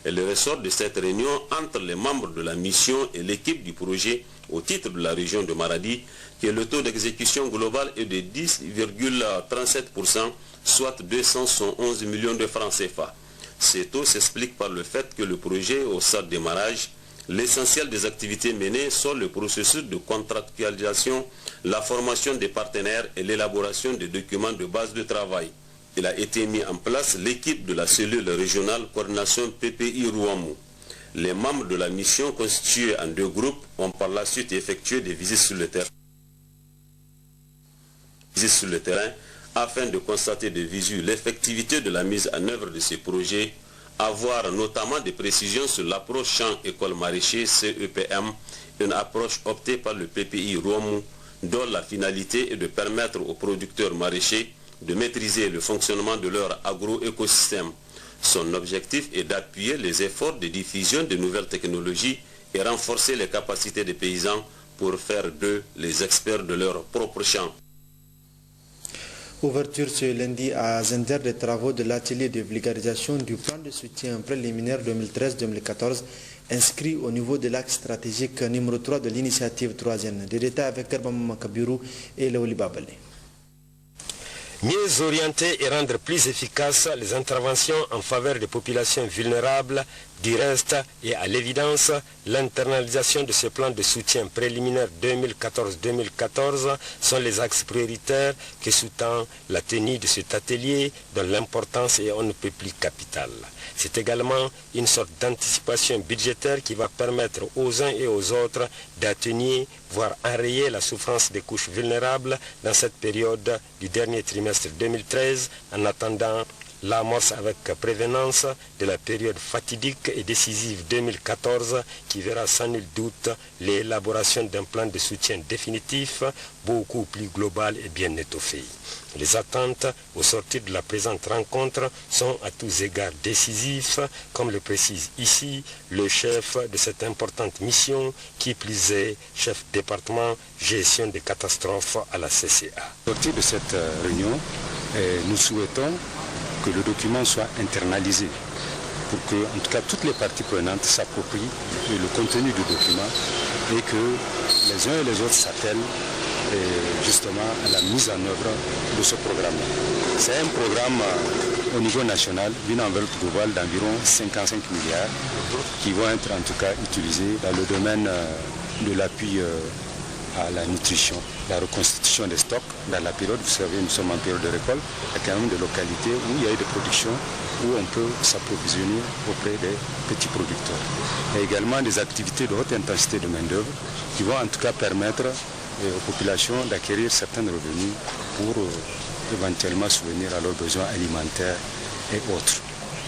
Et le ressort de cette réunion entre les membres de la mission et l'équipe du projet au titre de la région de Maradi, que le taux d'exécution global est de 10,37%, soit 211 millions de francs CFA. Ce taux s'explique par le fait que le projet est au stade de démarrage. L'essentiel des activités menées sont le processus de contractualisation, la formation des partenaires et l'élaboration des documents de base de travail. Il a été mis en place l'équipe de la cellule régionale coordination PPI Rouamou. Les membres de la mission constitués en 2 groupes ont par la suite effectué des visites sur le terrain afin de constater de visu l'effectivité de la mise en œuvre de ces projets, avoir notamment des précisions sur l'approche champ école maraîcher CEPM, une approche optée par le PPI Rouamou, dont la finalité est de permettre aux producteurs maraîchers de maîtriser le fonctionnement de leur agro-écosystème. Son objectif est d'appuyer les efforts de diffusion de nouvelles technologies et renforcer les capacités des paysans pour faire d'eux les experts de leur propre champ. Ouverture ce lundi à Zender des travaux de l'atelier de vulgarisation du plan de soutien préliminaire 2013-2014 inscrit au niveau de l'axe stratégique numéro 3 de l'initiative 3e. Des détails avec Kerbam Makabiru et Laouli Babale. Mieux orienter et rendre plus efficaces les interventions en faveur des populations vulnérables. Du reste, et à l'évidence, l'internalisation de ce plan de soutien préliminaire 2014-2014 sont les axes prioritaires qui sous-tendent la tenue de cet atelier dont l'importance est on ne peut plus capitale. C'est également une sorte d'anticipation budgétaire qui va permettre aux uns et aux autres d'atténuer, voire enrayer la souffrance des couches vulnérables dans cette période du dernier trimestre 2013 en attendant l'amorce avec prévenance de la période fatidique et décisive 2014 qui verra sans nul doute l'élaboration d'un plan de soutien définitif beaucoup plus global et bien étoffé. Les attentes au sortir de la présente rencontre sont à tous égards décisifs, comme le précise ici le chef de cette importante mission, qui plus est chef département gestion des catastrophes à la CCA. Au sortir de cette réunion, nous souhaitons que le document soit internalisé pour que, en tout cas, toutes les parties prenantes s'approprient le contenu du document et que les uns et les autres s'attellent justement à la mise en œuvre de ce programme. C'est un programme au niveau national d'une enveloppe globale d'environ 55 milliards qui vont être en tout cas utilisés dans le domaine de l'appui à la nutrition, la reconstitution des stocks dans la période. Vous savez, nous sommes en période de récolte. Il y a quand même des localités où il y a eu des productions où on peut s'approvisionner auprès des petits producteurs. Il y a également des activités de haute intensité de main-d'œuvre qui vont en tout cas permettre aux populations d'acquérir certains revenus pour éventuellement subvenir à leurs besoins alimentaires et autres.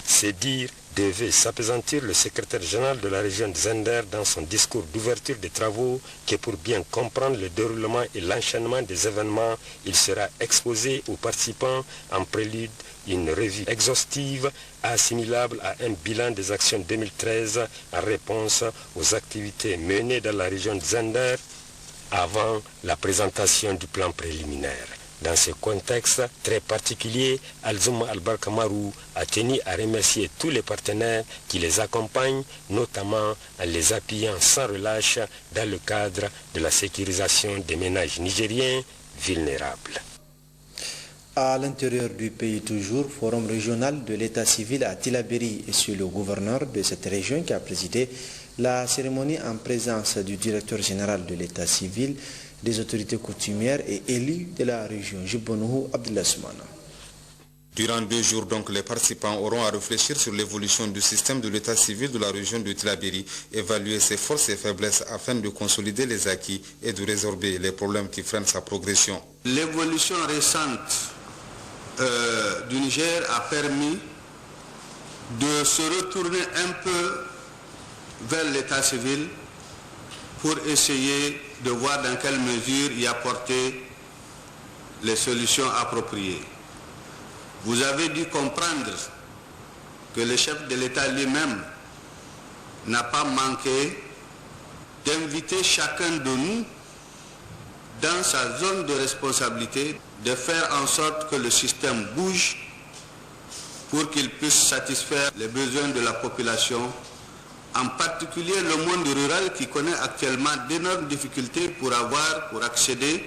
C'est dire devait s'appesantir le secrétaire général de la région de Zender dans son discours d'ouverture des travaux que pour bien comprendre le déroulement et l'enchaînement des événements, il sera exposé aux participants en prélude une revue exhaustive assimilable à un bilan des actions 2013 en réponse aux activités menées dans la région de Zender avant la présentation du plan préliminaire. Dans ce contexte très particulier, Alzouma Albarkamarou a tenu à remercier tous les partenaires qui les accompagnent, notamment en les appuyant sans relâche dans le cadre de la sécurisation des ménages nigériens vulnérables. À l'intérieur du pays toujours, forum régional de l'état civil à Tillabéri et c'est le gouverneur de cette région qui a présidé la cérémonie en présence du directeur général de l'état civil, des autorités coutumières et élus de la région. Jibonouhou Abdullah Soumana. Durant 2 jours, donc, les participants auront à réfléchir sur l'évolution du système de l'état civil de la région de Tillabéri, évaluer ses forces et faiblesses afin de consolider les acquis et de résorber les problèmes qui freinent sa progression. L'évolution récente du Niger a permis de se retourner un peu vers l'état civil pour essayer de voir dans quelle mesure y apporter les solutions appropriées. Vous avez dû comprendre que le chef de l'État lui-même n'a pas manqué d'inviter chacun de nous dans sa zone de responsabilité, de faire en sorte que le système bouge pour qu'il puisse satisfaire les besoins de la population, en particulier le monde rural qui connaît actuellement d'énormes difficultés pour accéder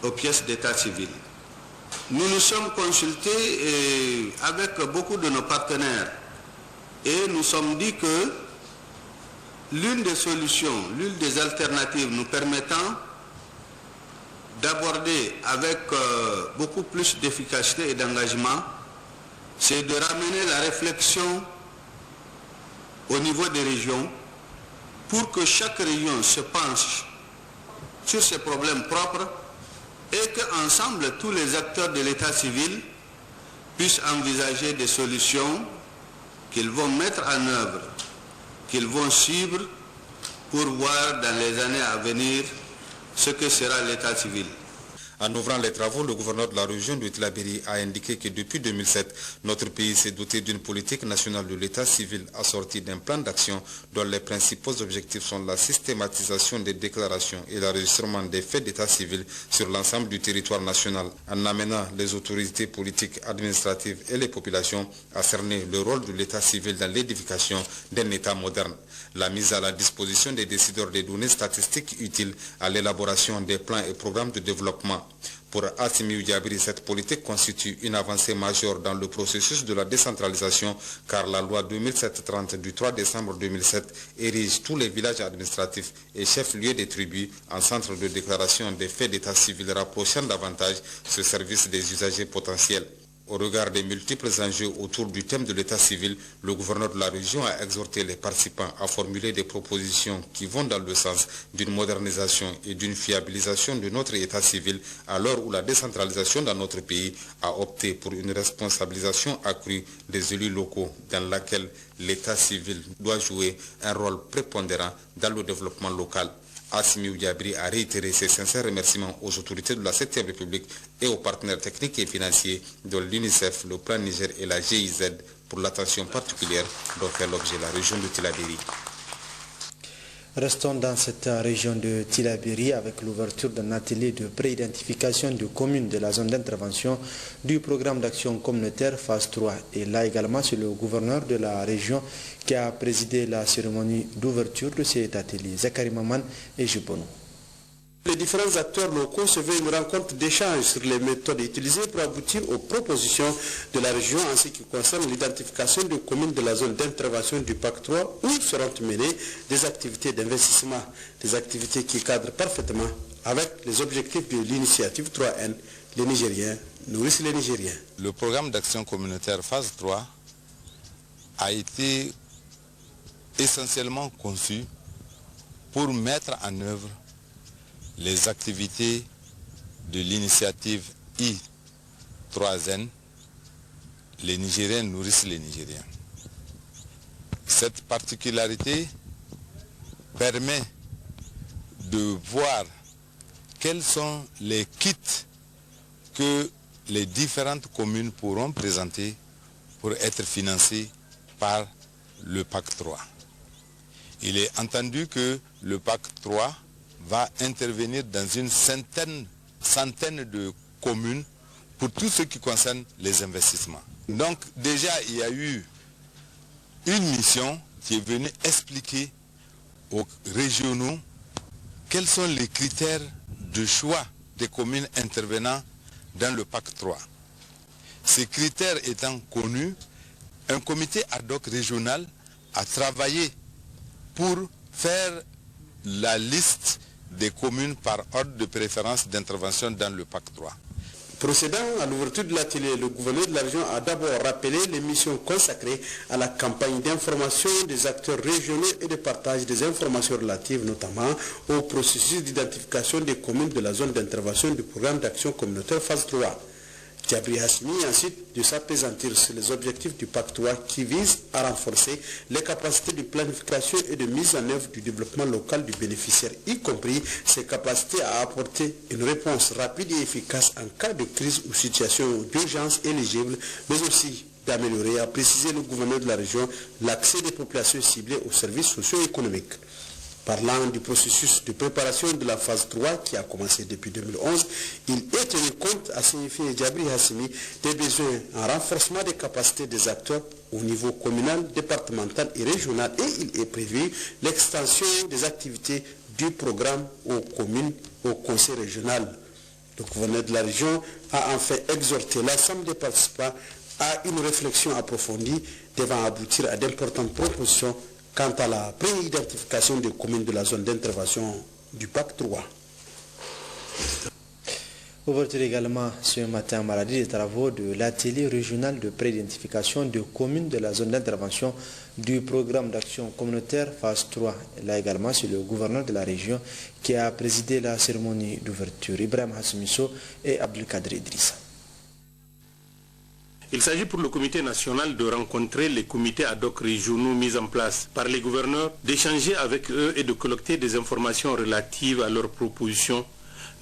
aux pièces d'état civil. Nous nous sommes consultés avec beaucoup de nos partenaires et nous sommes dit que l'une des solutions, l'une des alternatives nous permettant d'aborder avec beaucoup plus d'efficacité et d'engagement, c'est de ramener la réflexion au niveau des régions pour que chaque région se penche sur ses problèmes propres et qu'ensemble tous les acteurs de l'état civil puissent envisager des solutions qu'ils vont mettre en œuvre, qu'ils vont suivre pour voir dans les années à venir ce que sera l'état civil. En ouvrant les travaux, le gouverneur de la région de Tillabéri a indiqué que depuis 2007, notre pays s'est doté d'une politique nationale de l'état civil assortie d'un plan d'action dont les principaux objectifs sont la systématisation des déclarations et l'enregistrement des faits d'état civil sur l'ensemble du territoire national, en amenant les autorités politiques, administratives et les populations à cerner le rôle de l'état civil dans l'édification d'un état moderne. La mise à la disposition des décideurs des données statistiques utiles à l'élaboration des plans et programmes de développement. Pour Assimi Diabri, cette politique constitue une avancée majeure dans le processus de la décentralisation car la loi 2007-30 du 3 décembre 2007 érige tous les villages administratifs et chefs-lieux des tribus en centre de déclaration des faits d'état civil rapprochant davantage ce service des usagers potentiels. Au regard des multiples enjeux autour du thème de l'état civil, le gouverneur de la région a exhorté les participants à formuler des propositions qui vont dans le sens d'une modernisation et d'une fiabilisation de notre état civil à l'heure où la décentralisation dans notre pays a opté pour une responsabilisation accrue des élus locaux dans laquelle l'état civil doit jouer un rôle prépondérant dans le développement local. Assimi Diabri a réitéré ses sincères remerciements aux autorités de la 7e République et aux partenaires techniques et financiers de l'UNICEF, le Plan Niger et la GIZ pour l'attention particulière dont fait l'objet la région de Tillabéri. Restons dans cette région de Tillabéri avec l'ouverture d'un atelier de pré-identification de communes de la zone d'intervention du programme d'action communautaire phase 3. Et là également, c'est le gouverneur de la région qui a présidé la cérémonie d'ouverture de cet atelier. Zakari Maman et Jubono. Les différents acteurs locaux se veulent une rencontre d'échange sur les méthodes utilisées pour aboutir aux propositions de la région en ce qui concerne l'identification des communes de la zone d'intervention du PAC 3 où seront menées des activités d'investissement, des activités qui cadrent parfaitement avec les objectifs de l'initiative 3N, les Nigériens nourrissent les Nigériens. Le programme d'action communautaire phase 3 a été essentiellement conçu pour mettre en œuvre les activités de l'initiative I3N, les Nigériens nourrissent les Nigériens. Cette particularité permet de voir quels sont les kits que les différentes communes pourront présenter pour être financées par le PAC 3. Il est entendu que le PAC 3 va intervenir dans une centaine centaines de communes pour tout ce qui concerne les investissements. Donc déjà, il y a eu une mission qui est venue expliquer aux régionaux quels sont les critères de choix des communes intervenant dans le PAC 3. Ces critères étant connus, un comité ad hoc régional a travaillé pour faire la liste des communes par ordre de préférence d'intervention dans le PAC 3. Procédant à l'ouverture de l'atelier, le gouverneur de la région a d'abord rappelé les missions consacrées à la campagne d'information des acteurs régionaux et de partage des informations relatives notamment au processus d'identification des communes de la zone d'intervention du programme d'action communautaire phase 3. Djabri Hassimi ensuite de s'appesantir sur les objectifs du PAC 3 qui visent à renforcer les capacités de planification et de mise en œuvre du développement local du bénéficiaire, y compris ses capacités à apporter une réponse rapide et efficace en cas de crise ou situation d'urgence éligible, mais aussi d'améliorer, a précisé le gouverneur de la région, l'accès des populations ciblées aux services socio-économiques. Parlant du processus de préparation de la phase 3 qui a commencé depuis 2011, il est tenu compte, a signifié Djabri Hassimi, des besoins en renforcement des capacités des acteurs au niveau communal, départemental et régional, et il est prévu l'extension des activités du programme aux communes, au conseil régional. Le gouverneur de la région a enfin exhorté l'ensemble des participants à une réflexion approfondie devant aboutir à d'importantes propositions quant à la pré-identification des communes de la zone d'intervention du PAC 3. Ouverture également ce matin à Maradi des travaux de l'atelier régional de pré-identification des communes de la zone d'intervention du programme d'action communautaire phase 3. Là également, c'est le gouverneur de la région qui a présidé la cérémonie d'ouverture. Ibrahim Hassimisso et Abdelkader Idrissa. Il s'agit pour le comité national de rencontrer les comités ad hoc régionaux mis en place par les gouverneurs, d'échanger avec eux et de collecter des informations relatives à leurs propositions,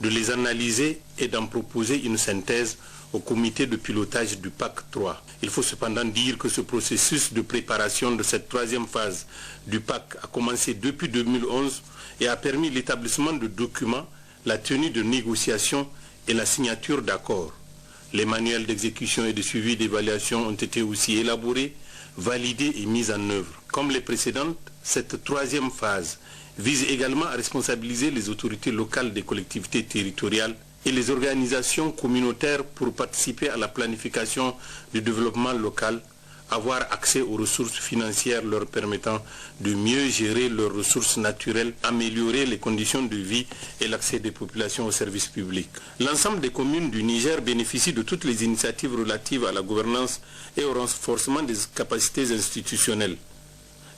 de les analyser et d'en proposer une synthèse au comité de pilotage du PAC 3. Il faut cependant dire que ce processus de préparation de cette troisième phase du PAC a commencé depuis 2011 et a permis l'établissement de documents, la tenue de négociations et la signature d'accords. Les manuels d'exécution et de suivi d'évaluation ont été aussi élaborés, validés et mis en œuvre. Comme les précédentes, cette troisième phase vise également à responsabiliser les autorités locales des collectivités territoriales et les organisations communautaires pour participer à la planification du développement local, avoir accès aux ressources financières leur permettant de mieux gérer leurs ressources naturelles, améliorer les conditions de vie et l'accès des populations aux services publics. L'ensemble des communes du Niger bénéficient de toutes les initiatives relatives à la gouvernance et au renforcement des capacités institutionnelles.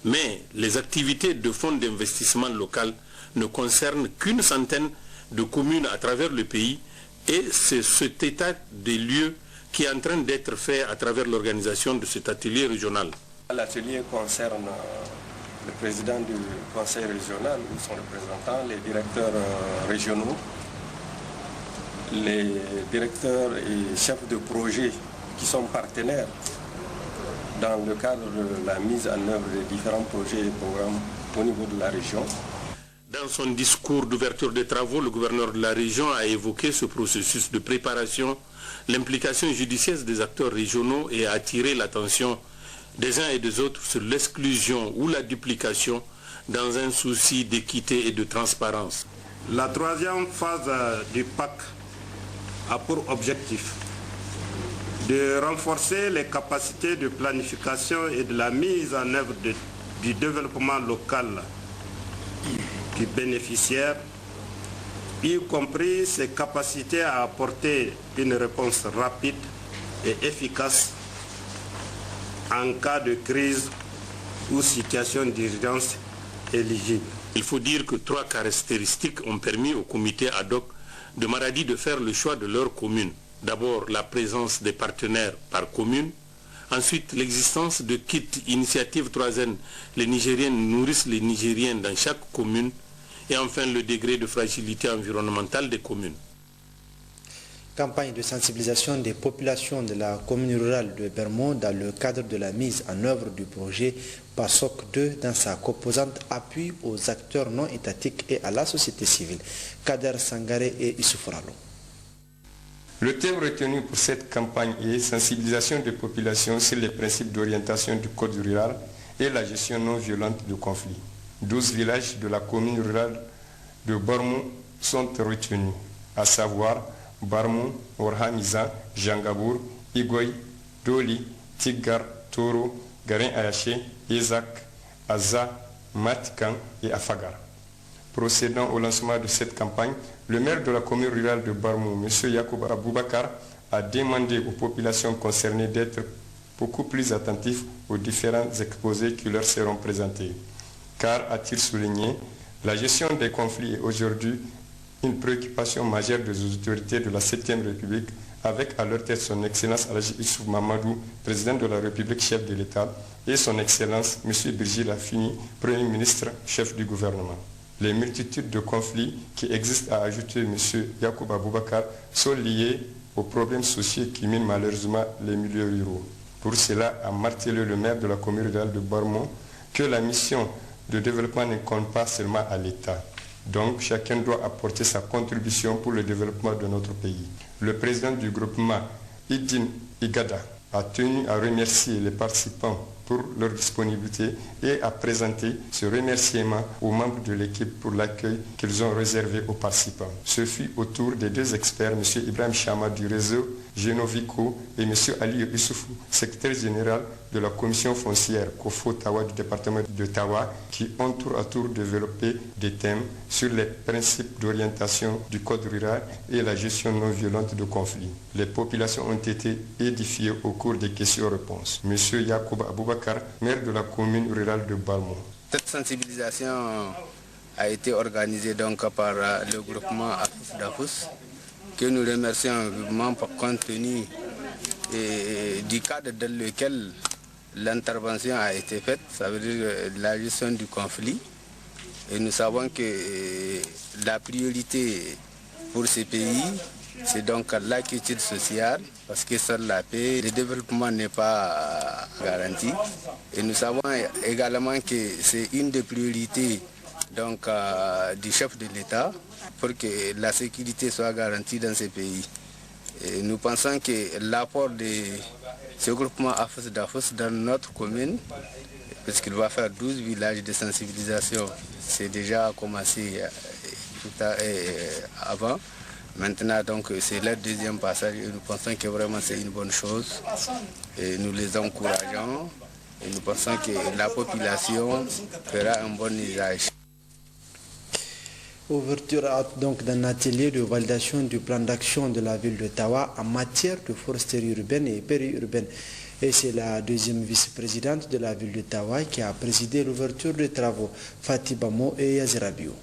Mais les activités de fonds d'investissement local ne concernent qu'une centaine de communes à travers le pays et c'est cet état des lieux qui est en train d'être fait à travers l'organisation de cet atelier régional. L'atelier concerne le président du conseil régional ou son représentant, les directeurs régionaux, les directeurs et chefs de projet qui sont partenaires dans le cadre de la mise en œuvre des différents projets et programmes au niveau de la région. Dans son discours d'ouverture des travaux, le gouverneur de la région a évoqué ce processus de préparation, l'implication judicieuse des acteurs régionaux et a attiré l'attention des uns et des autres sur l'exclusion ou la duplication dans un souci d'équité et de transparence. La troisième phase du PAC a pour objectif de renforcer les capacités de planification et de la mise en œuvre du développement local du bénéficiaire, y compris ses capacités à apporter une réponse rapide et efficace en cas de crise ou situation d'urgence éligible. Il faut dire que 3 caractéristiques ont permis au comité ad hoc de Maradi de faire le choix de leur commune. D'abord, la présence des partenaires par commune. Ensuite, l'existence de kits initiative 3N. Les Nigériennes nourrissent les Nigériens dans chaque commune. Et enfin, le degré de fragilité environnementale des communes. Campagne de sensibilisation des populations de la commune rurale de Bermont dans le cadre de la mise en œuvre du projet PASOK 2 dans sa composante appui aux acteurs non étatiques et à la société civile. Kader Sangaré et Issouf Ralo. Le thème retenu pour cette campagne est sensibilisation des populations sur les principes d'orientation du code rural et la gestion non violente de conflits. 12 villages de la commune rurale de Barmou sont retenus, à savoir Barmou, Orhamiza, Jangabour, Igoy, Doli, Tiggar, Toro, Garin Ayaché, Isaac, Aza, Matikan et Afagar. Procédant au lancement de cette campagne, le maire de la commune rurale de Barmou, M. Yacoub Aboubakar, a demandé aux populations concernées d'être beaucoup plus attentifs aux différents exposés qui leur seront présentés. Car, a-t-il souligné, la gestion des conflits est aujourd'hui une préoccupation majeure des autorités de la 7e République, avec à leur tête son Excellence Alaji Issouf Mamadou, président de la République, chef de l'État, et son Excellence M. Birji Lafini, Premier ministre, chef du gouvernement. Les multitudes de conflits qui existent, a ajouté M. Yacoub Aboubakar, sont liés aux problèmes sociaux qui minent malheureusement les milieux ruraux. Pour cela, a martelé le maire de la commune rurale de Barmou que la mission de développement ne compte pas seulement à l'État. Donc, chacun doit apporter sa contribution pour le développement de notre pays. Le président du groupement, Idin Igada, a tenu à remercier les participants pour leur disponibilité et à présenter ce remerciement aux membres de l'équipe pour l'accueil qu'ils ont réservé aux participants. Ce fut au tour des deux experts, M. Ibrahim Chama du réseau Genovico et M. Ali Issoufou, secrétaire général de la commission foncière Kofo Tawa du département de Tawa, qui ont tour à tour développé des thèmes sur les principes d'orientation du code rural et la gestion non violente de conflits. Les populations ont été édifiées au cours des questions-réponses. M. Yacoub Aboubakar, maire de la commune rurale de Barmou. Cette sensibilisation a été organisée donc par le groupement Afous d'Afous, que nous remercions vivement pour compte tenu du cadre dans lequel l'intervention a été faite, ça veut dire la gestion du conflit. Et nous savons que la priorité pour ces pays, c'est donc l'acquisition sociale, parce que sans la paix, le développement n'est pas garanti. Et nous savons également que c'est une des priorités donc, du chef de l'État pour que la sécurité soit garantie dans ces pays. Et nous pensons que l'apport de ce groupement Afous d'Afous dans notre commune, puisqu'il va faire 12 villages de sensibilisation, c'est déjà commencé avant. Maintenant, donc, c'est leur deuxième passage et nous pensons que vraiment c'est une bonne chose. Et nous les encourageons et nous pensons que la population fera un bon usage. Ouverture donc d'un atelier de validation du plan d'action de la ville de Tawa en matière de foresterie urbaine et périurbaine. Et c'est la deuxième vice-présidente de la ville de Tawa qui a présidé l'ouverture des travaux, Fatih Bamo et Yazirabio.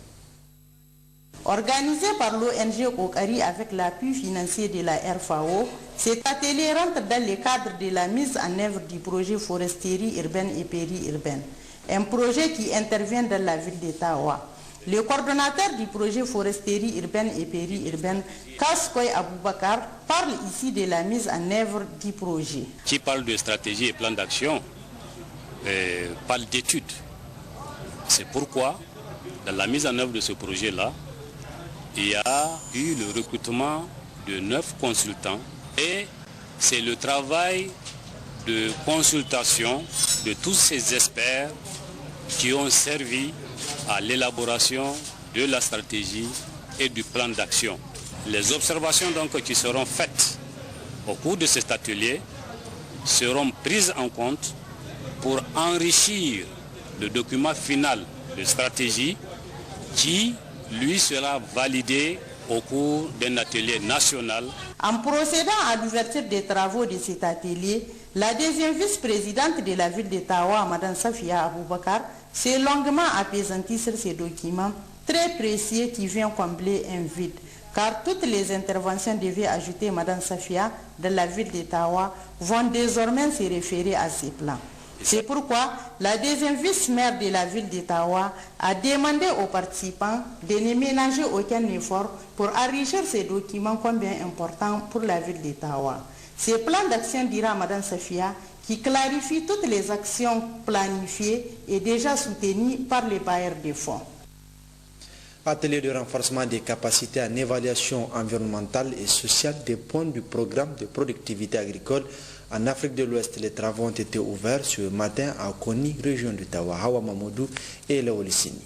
Organisé par l'ONG Kokari avec l'appui financier de la RFAO, cet atelier rentre dans le cadre de la mise en œuvre du projet foresterie urbaine et périurbaine, un projet qui intervient dans la ville de Tawa. Le coordonnateur du projet foresterie urbaine et périurbaine, Kaskoy Aboubakar, parle ici de la mise en œuvre du projet. Qui parle de stratégie et plan d'action, parle d'études. C'est pourquoi, dans la mise en œuvre de ce projet-là, il y a eu le recrutement de 9 consultants et c'est le travail de consultation de tous ces experts qui ont servi à l'élaboration de la stratégie et du plan d'action. Les observations donc qui seront faites au cours de cet atelier seront prises en compte pour enrichir le document final de stratégie qui lui sera validé au cours d'un atelier national. En procédant à l'ouverture des travaux de cet atelier, la deuxième vice-présidente de la ville de Tawa, Mme Safia Aboubakar, s'est longuement apaisantie sur ces documents très précieux qui viennent combler un vide. Car toutes les interventions devaient ajouter Mme Safia de la ville de Tawa vont désormais se référer à ces plans. C'est pourquoi la deuxième vice-maire de la ville d'Ottawa a demandé aux participants de ne ménager aucun effort pour enrichir ces documents combien importants pour la ville d'Ottawa. Ce plan d'action, dira Mme Safia, qui clarifie toutes les actions planifiées et déjà soutenues par les bailleurs de fonds. Atelier de renforcement des capacités en évaluation environnementale et sociale des points du programme de productivité agricole en Afrique de l'Ouest. Les travaux ont été ouverts ce matin à Koni, région de Tawa. Hawa Mamoudou et Léo Lissini.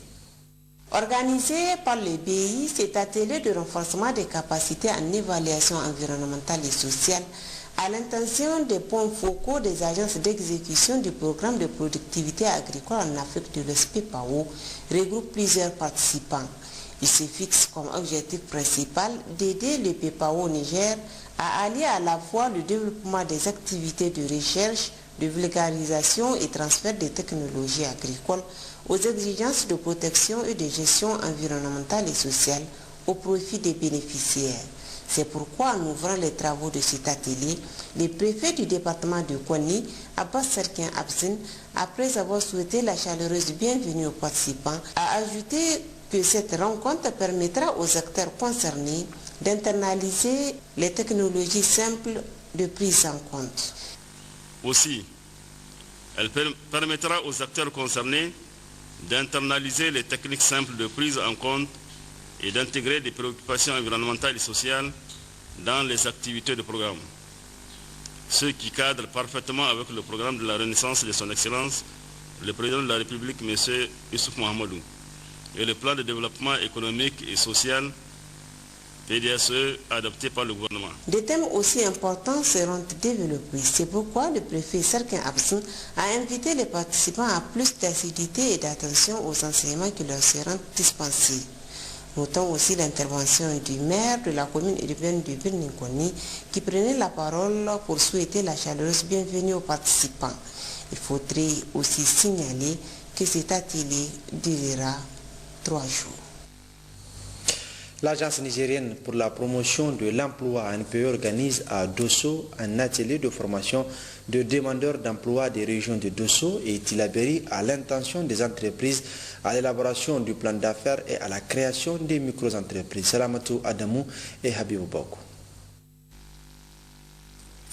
Organisé par le BI, cet atelier de renforcement des capacités en évaluation environnementale et sociale à l'intention des points focaux des agences d'exécution du programme de productivité agricole en Afrique de l'Ouest PEPAO regroupe plusieurs participants. Il se fixe comme objectif principal d'aider le PEPAO au Niger à allier à la fois le développement des activités de recherche, de vulgarisation et transfert des technologies agricoles aux exigences de protection et de gestion environnementale et sociale au profit des bénéficiaires. C'est pourquoi, en ouvrant les travaux de cet atelier, le préfet du département de Koni, Abbas Serkin Abzin, après avoir souhaité la chaleureuse bienvenue aux participants, a ajouté que cette rencontre permettra aux acteurs concernés d'internaliser les technologies simples de prise en compte. Aussi, elle permettra aux acteurs concernés d'internaliser les techniques simples de prise en compte et d'intégrer des préoccupations environnementales et sociales dans les activités du programme, ce qui cadre parfaitement avec le programme de la Renaissance de son Excellence, le Président de la République, M. Youssouf Mahamadou, et le plan de développement économique et social PDSE adopté par le gouvernement. Des thèmes aussi importants seront développés. C'est pourquoi le préfet Serkin Abzin a invité les participants à plus d'assiduité et d'attention aux enseignements qui leur seront dispensés. Notons aussi l'intervention du maire de la commune urbaine de Birninkoni qui prenait la parole pour souhaiter la chaleureuse bienvenue aux participants. Il faudrait aussi signaler que cet atelier durera 3 jours. L'Agence nigérienne pour la promotion de l'emploi ANPE organise à Dosso un atelier de formation de demandeurs d'emploi des régions de Dosso et Tillabéri à l'intention des entreprises à l'élaboration du plan d'affaires et à la création des micro-entreprises. Salamatou Adamou et Habibou Boko.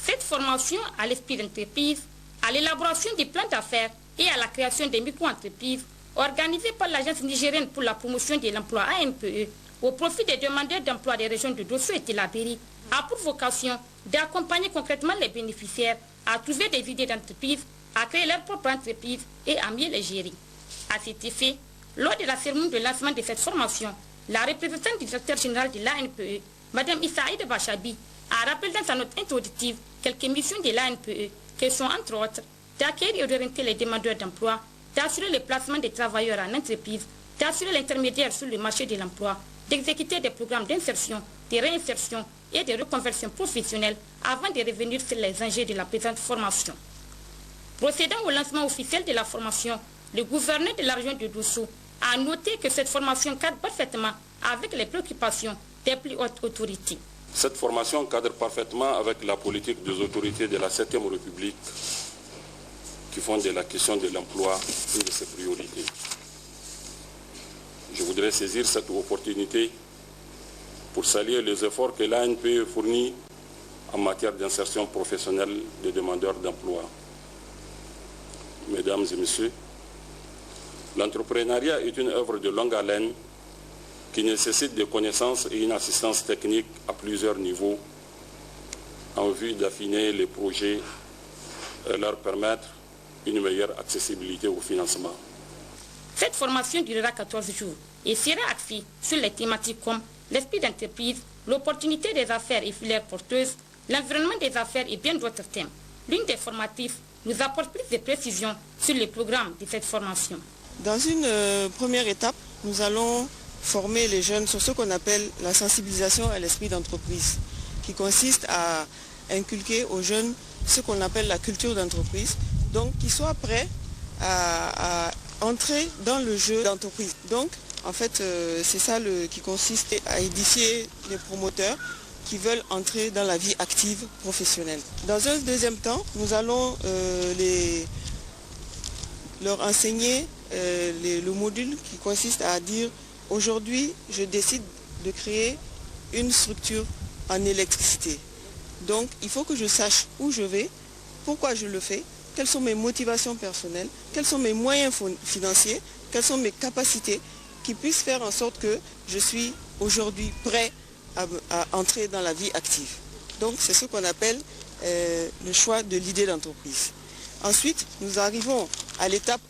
Cette formation à l'esprit d'entreprise, à l'élaboration des plans d'affaires et à la création des micro-entreprises organisée par l'Agence nigérienne pour la promotion de l'emploi ANPE au profit des demandeurs d'emploi des régions de Dosso et Tillabéri a pour vocation d'accompagner concrètement les bénéficiaires à trouver des idées d'entreprise, à créer leur propre entreprise et à mieux les gérer. À cet effet, lors de la cérémonie de lancement de cette formation, la représentante du directeur général de l'ANPE, Mme Issaïd Bachabi, a rappelé dans sa note introductive quelques missions de l'ANPE qui sont entre autres d'accueillir et d'orienter les demandeurs d'emploi, d'assurer le placement des travailleurs en entreprise, d'assurer l'intermédiaire sur le marché de l'emploi, d'exécuter des programmes d'insertion, de réinsertion et de reconversion professionnelle avant de revenir sur les enjeux de la présente formation. Procédant au lancement officiel de la formation, le gouverneur de la région de Dosso a noté que cette formation cadre parfaitement avec les préoccupations des plus hautes autorités. Cette formation cadre parfaitement avec la politique des autorités de la 7e République qui font de la question de l'emploi une de ses priorités. Je voudrais saisir cette opportunité pour saluer les efforts que l'ANPE fournit en matière d'insertion professionnelle des demandeurs d'emploi. Mesdames et messieurs, l'entrepreneuriat est une œuvre de longue haleine qui nécessite des connaissances et une assistance technique à plusieurs niveaux en vue d'affiner les projets et leur permettre une meilleure accessibilité au financement. Cette formation durera 14 jours et sera axée sur les thématiques comme l'esprit d'entreprise, l'opportunité des affaires et filières porteuses, l'environnement des affaires et bien d'autres thèmes. L'une des formatrices nous apporte plus de précisions sur le programme de cette formation. Dans une première étape, nous allons former les jeunes sur ce qu'on appelle la sensibilisation à l'esprit d'entreprise, qui consiste à inculquer aux jeunes ce qu'on appelle la culture d'entreprise, donc qu'ils soient prêts à entrer dans le jeu d'entreprise. Donc, en fait, c'est ça qui consiste à édifier les promoteurs qui veulent entrer dans la vie active professionnelle. Dans un deuxième temps, nous allons leur enseigner le module qui consiste à dire aujourd'hui, je décide de créer une structure en électricité. Donc, il faut que je sache où je vais, pourquoi je le fais, quelles sont mes motivations personnelles, quels sont mes moyens financiers, quelles sont mes capacités, qui puisse faire en sorte que je suis aujourd'hui prêt à entrer dans la vie active. Donc c'est ce qu'on appelle le choix de l'idée d'entreprise. Ensuite, nous arrivons à l'étape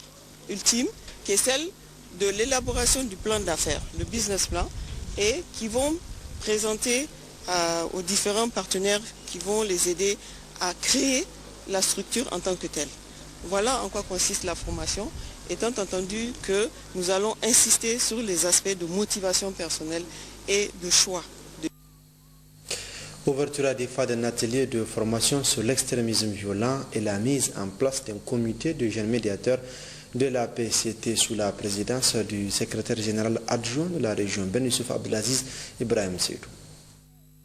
ultime qui est celle de l'élaboration du plan d'affaires, le business plan, et qui vont présenter aux différents partenaires qui vont les aider à créer la structure en tant que telle. Voilà en quoi consiste la formation, étant entendu que nous allons insister sur les aspects de motivation personnelle et de choix. Ouverture des fois d'un atelier de formation sur l'extrémisme violent et la mise en place d'un comité de jeunes médiateurs de la PCT sous la présidence du secrétaire général adjoint de la région Ben Youssouf Abdelaziz Ibrahim Seydou.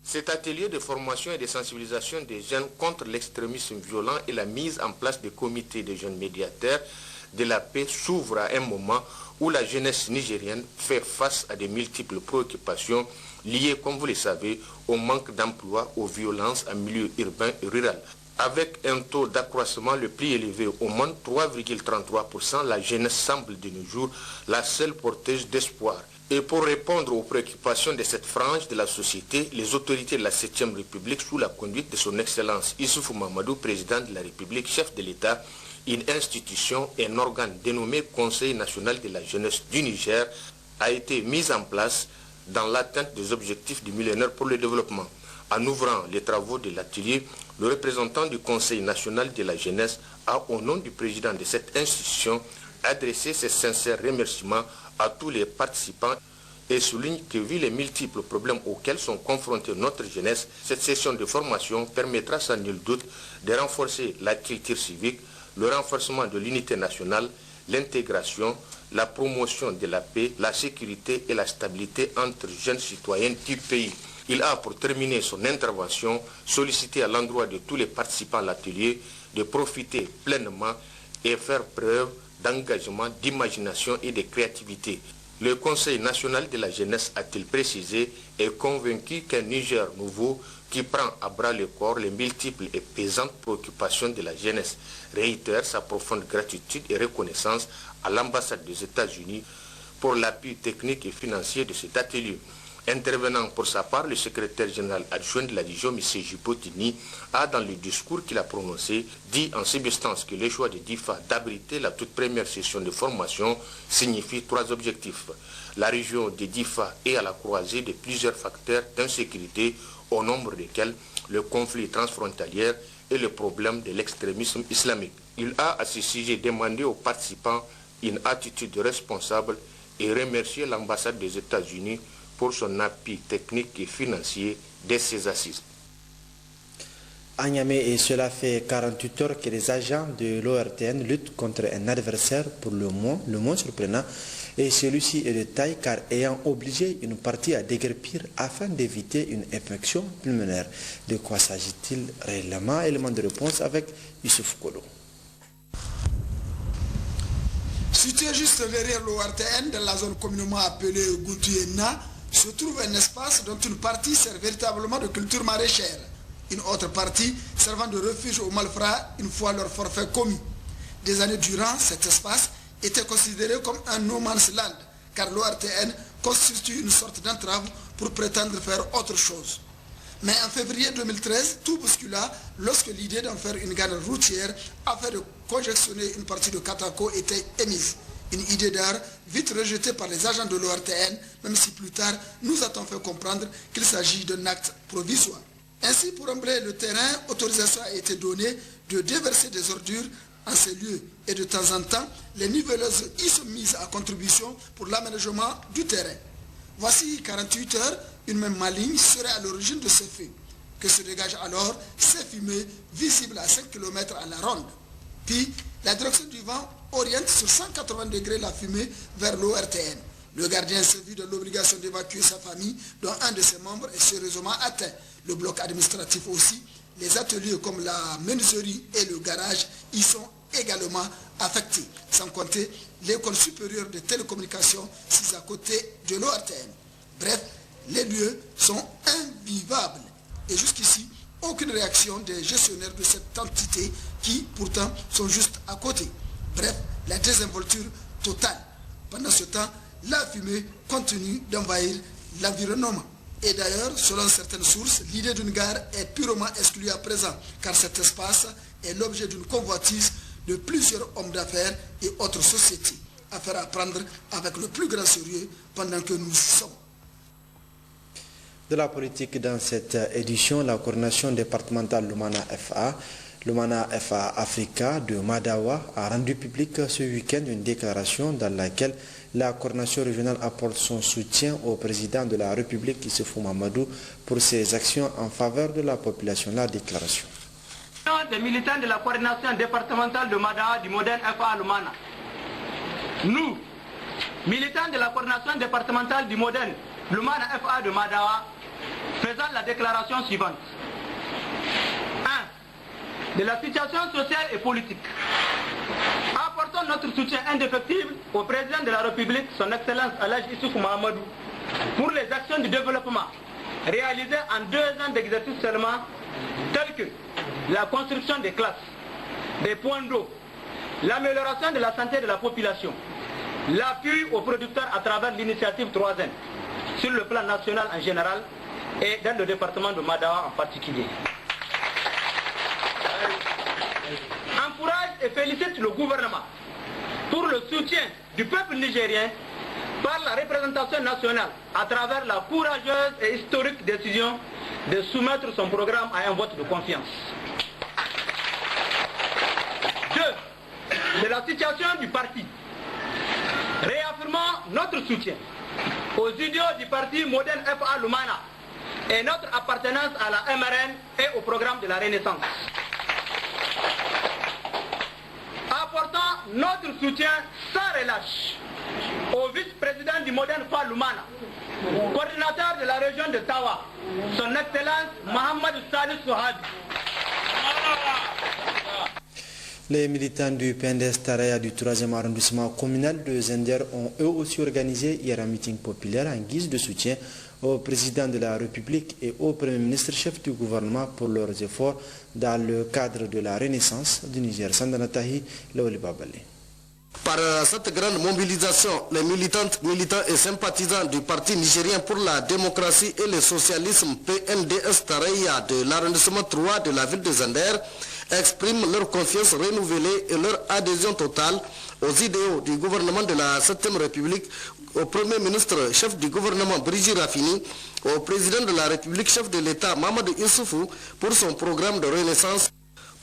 Cet atelier de formation et de sensibilisation des jeunes contre l'extrémisme violent et la mise en place des comités de jeunes médiateurs de la paix s'ouvre à un moment où la jeunesse nigérienne fait face à de multiples préoccupations liées, comme vous le savez, au manque d'emploi, aux violences en milieu urbain et rural. Avec un taux d'accroissement le plus élevé au monde, 3,33%, la jeunesse semble de nos jours la seule porteuse d'espoir. Et pour répondre aux préoccupations de cette frange de la société, les autorités de la 7e République, sous la conduite de son Excellence Issoufou Mahamadou, président de la République, chef de l'État, une institution, un organe dénommé Conseil national de la jeunesse du Niger, a été mise en place dans l'atteinte des objectifs du millénaire pour le développement. En ouvrant les travaux de l'atelier, le représentant du Conseil national de la jeunesse a, au nom du président de cette institution, adressé ses sincères remerciements à tous les participants et souligne que, vu les multiples problèmes auxquels sont confrontés notre jeunesse, cette session de formation permettra sans nul doute de renforcer la culture civique, le renforcement de l'unité nationale, l'intégration, la promotion de la paix, la sécurité et la stabilité entre jeunes citoyens du pays. Il a, pour terminer son intervention, sollicité à l'endroit de tous les participants à l'atelier de profiter pleinement et faire preuve d'engagement, d'imagination et de créativité. Le Conseil national de la jeunesse, a-t-il précisé, est convaincu qu'un Niger nouveau qui prend à bras le corps les multiples et pesantes préoccupations de la jeunesse réitère sa profonde gratitude et reconnaissance à l'ambassade des États-Unis pour l'appui technique et financier de cet atelier. Intervenant pour sa part, le secrétaire général adjoint de la région, M. Jipotini, a, dans le discours qu'il a prononcé, dit en substance que le choix de DIFA d'abriter la toute première session de formation signifie 3 objectifs. La région de DIFA est à la croisée de plusieurs facteurs d'insécurité, au nombre desquels le conflit transfrontalier et le problème de l'extrémisme islamique. Il a, à ce sujet, demandé aux participants une attitude responsable et remercié l'ambassade des États-Unis pour son appui technique et financier dès ces assises. À Niamey, et cela fait 48 heures que les agents de l'ORTN luttent contre un adversaire pour le moins surprenant, et celui-ci est de taille car ayant obligé une partie à déguerpir afin d'éviter une infection pulmonaire. De quoi s'agit-il réellement? Élément de réponse avec Youssouf Kolo. Situé juste derrière l'ORTN, dans la zone communément appelée Goutouéna, se trouve un espace dont une partie sert véritablement de culture maraîchère, une autre partie servant de refuge aux malfrats une fois leur forfait commis. Des années durant, cet espace était considéré comme un no man's land, car l'ORTN constitue une sorte d'entrave pour prétendre faire autre chose. Mais en février 2013, tout bouscula lorsque l'idée d'en faire une gare routière afin de congestionner une partie de Katako était émise. Une idée d'art vite rejetée par les agents de l'ORTN, même si plus tard nous a-t-on fait comprendre qu'il s'agit d'un acte provisoire. Ainsi, pour emblayer le terrain, autorisation a été donnée de déverser des ordures en ces lieux. Et de temps en temps, les niveleuses y sont mises à contribution pour l'aménagement du terrain. Voici 48 heures, une même maligne serait à l'origine de ces faits. Que se dégagent alors ces fumées visibles à 5 km à la ronde. Puis, la direction du vent oriente sur 180 degrés la fumée vers l'ORTN. Le gardien s'est vu de l'obligation d'évacuer sa famille, dont un de ses membres est sérieusement atteint. Le bloc administratif aussi, les ateliers comme la menuiserie et le garage y sont également affectés, sans compter l'école supérieure de télécommunications située à côté de l'ORTN. Bref, les lieux sont invivables. Et jusqu'ici, aucune réaction des gestionnaires de cette entité qui, pourtant, sont juste à côté. Bref, la désinvolture totale. Pendant ce temps, la fumée continue d'envahir l'environnement. Et d'ailleurs, selon certaines sources, l'idée d'une gare est purement exclue à présent, car cet espace est l'objet d'une convoitise de plusieurs hommes d'affaires et autres sociétés. Affaire à prendre avec le plus grand sérieux pendant que nous y sommes. De la politique dans cette édition, la coordination départementale Lumana FA Africa de Madawa a rendu public ce week-end une déclaration dans laquelle la coordination régionale apporte son soutien au président de la République, Issoufou Mahamadou, pour ses actions en faveur de la population. La déclaration. Des militants de la coordination départementale de Madawa du modèle FA Lumana. Nous, militants de la coordination départementale du modèle Lumana FA de Madawa, faisons la déclaration suivante. 1. De la situation sociale et politique. Apportons notre soutien indéfectible au président de la République, son Excellence Alhaji Issoufou Mahamadou, pour les actions de développement réalisées en 2 ans d'exercice seulement, telles que la construction des classes, des points d'eau, l'amélioration de la santé de la population, l'appui aux producteurs à travers l'initiative 3N, sur le plan national en général et dans le département de Madawa en particulier. Encourage et félicite le gouvernement pour le soutien du peuple nigérien par la représentation nationale à travers la courageuse et historique décision de soumettre son programme à un vote de confiance. 2. De la situation du parti. Réaffirmons notre soutien aux idéaux du parti moderne FA Lumana et notre appartenance à la MRN et au programme de la Renaissance. Apportons notre soutien sans relâche au vice-président du moderne FA Lumana, coordinateur de la région de Tawa, son Excellence Mohamed Sadi Souhabi. Les militants du PNDS Taraya du 3e arrondissement communal de Zender ont eux aussi organisé hier un meeting populaire en guise de soutien au président de la République et au Premier ministre chef du gouvernement pour leurs efforts dans le cadre de la renaissance du Niger. Sandanatahi Laoli Babale. Par cette grande mobilisation, les militantes, militants et sympathisants du Parti nigérien pour la démocratie et le socialisme PNDS Taraya de l'arrondissement 3 de la ville de Zender expriment leur confiance renouvelée et leur adhésion totale aux idéaux du gouvernement de la 7e République, au Premier ministre chef du gouvernement Brigitte Raffini, au président de la République chef de l'État Mahamadou Issoufou pour son programme de renaissance.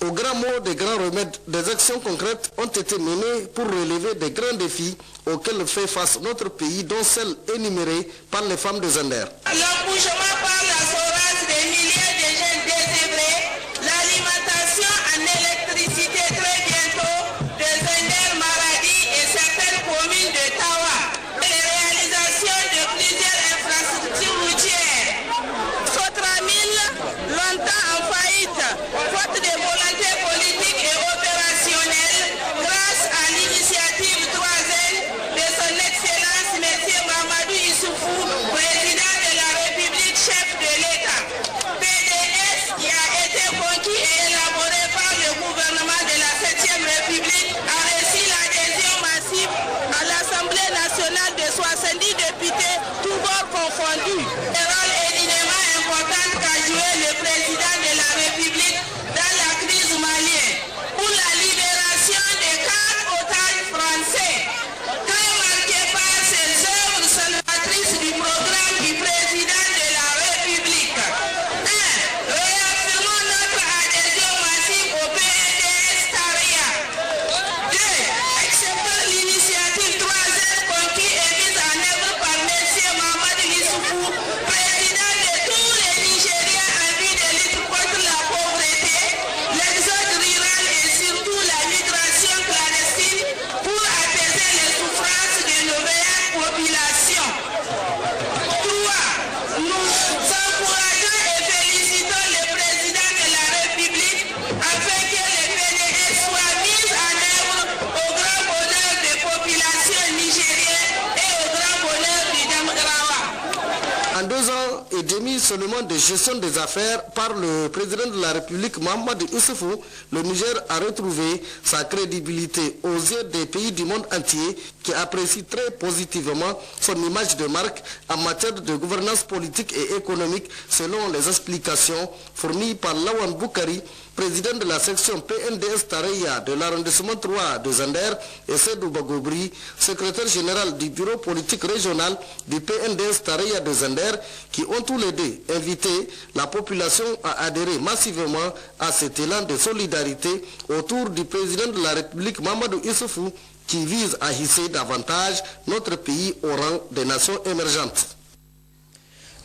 Au grand mot des grands remèdes, des actions concrètes ont été menées pour relever des grands défis auxquels fait face notre pays, dont celles énumérées par les femmes de Zender. L'embouchement par la forage des milliers de jeunes désœuvrés, l'alimentation en électricité très bientôt de Zender, Maradi et certaines communes de Tawa, les réalisations de plusieurs infrastructures routières. Sotramil, longtemps en faillite, faute de volonté politique et opérationnelle, grâce à l'initiative 3N de son Excellence M. Mahamadou Issoufou, président de la République, chef de l'État. PDS qui a été conquis et élaboré par le gouvernement de la 7e République a reçu l'adhésion massive à l'Assemblée nationale de 70 députés, tous bords confondus. Le rôle éminemment important qu'a joué le président de la République dans la crise malienne pour la libération des 4 otages français, très marqué par ses œuvres salvatrices du programme du président de la République. 1. Réaffirmons notre adhésion massive au PNDS Taraya. 2. Acceptons l'initiative 3N conquis et mise en œuvre par M. Mahamadou Issoufou, président de tous les Nigériens en vue de lutte contre la pauvreté, l'exode rural et surtout la migration clandestine pour apaiser les souffrances de nos meilleures populations. 3. Nous encourageons et félicitons le président de la République afin que le PDS soit mis en œuvre au grand bonheur des populations nigériennes et au grand bonheur du Damgrawa. En 2 ans et demi seulement de gestion des affaires par le président de la République Mahamadou Issoufou, le Niger a retrouvé sa crédibilité aux yeux des pays du monde entier qui apprécient très positivement son image de marque en matière de gouvernance politique et économique selon les explications fournies par Lawan Boukari, président de la section PNDS Tareya de l'arrondissement 3 de Zander, et Sedou Bagobri, secrétaire général du bureau politique régional du PNDS Tareya de Zander, qui ont tous les deux invité la population à adhérer massivement à cet élan de solidarité autour du président de la République Mahamadou Issoufou, qui vise à hisser davantage notre pays au rang des nations émergentes.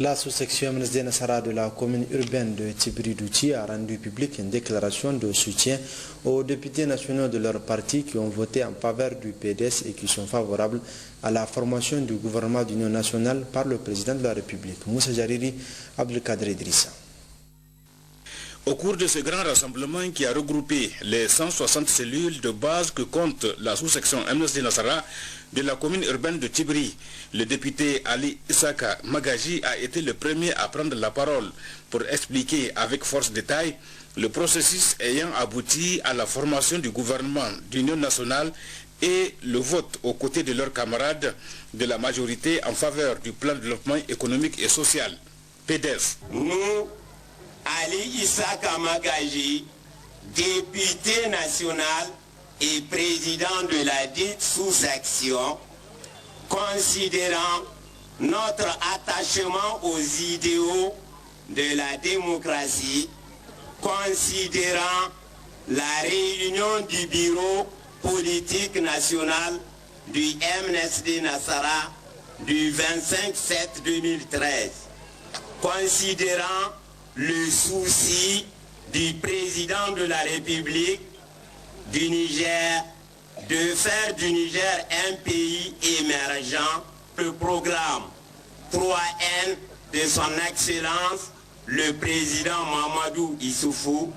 La sous-section MNSD Nassara de la commune urbaine de Tibiri-Douti a rendu publique une déclaration de soutien aux députés nationaux de leur parti qui ont voté en faveur du PDS et qui sont favorables à la formation du gouvernement d'union nationale par le président de la République, Moussa Jariri Abdelkader Idrissa. Au cours de ce grand rassemblement qui a regroupé les 160 cellules de base que compte la sous-section MNSD Nassara de la commune urbaine de Tibiri, le député Ali Issaka Magaji a été le premier à prendre la parole pour expliquer avec force détail le processus ayant abouti à la formation du gouvernement d'union nationale et le vote aux côtés de leurs camarades de la majorité en faveur du plan de développement économique et social, PDS. Nous, Ali Issaka Magaji, député national et président de la dite sous-section, considérant notre attachement aux idéaux de la démocratie, considérant la réunion du bureau politique national du MNSD Nassara du 25/7/2013, considérant le souci du président de la République du Niger de faire du Niger un pays émergent, le programme 3N de son Excellence le président Mahamadou Issoufou,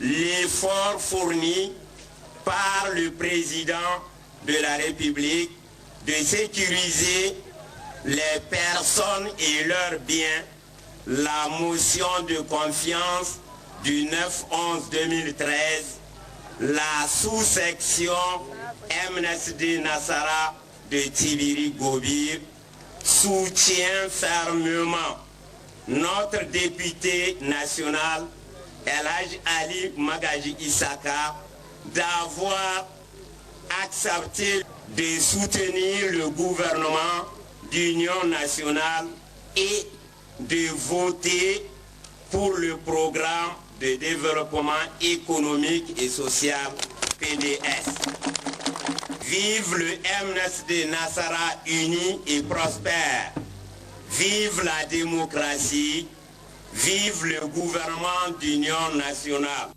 l'effort fourni par le président de la République de sécuriser les personnes et leurs biens, la motion de confiance du 9/11/2013, la sous-section MNSD Nassara de Tibiri-Gobir soutient fermement notre député national El Hadj Ali Magaji Issaka d'avoir accepté de soutenir le gouvernement d'union nationale et de voter pour le programme de développement économique et social PDS. Vive le MNSD Nassara uni et prospère. Vive la démocratie. Vive le gouvernement d'union nationale.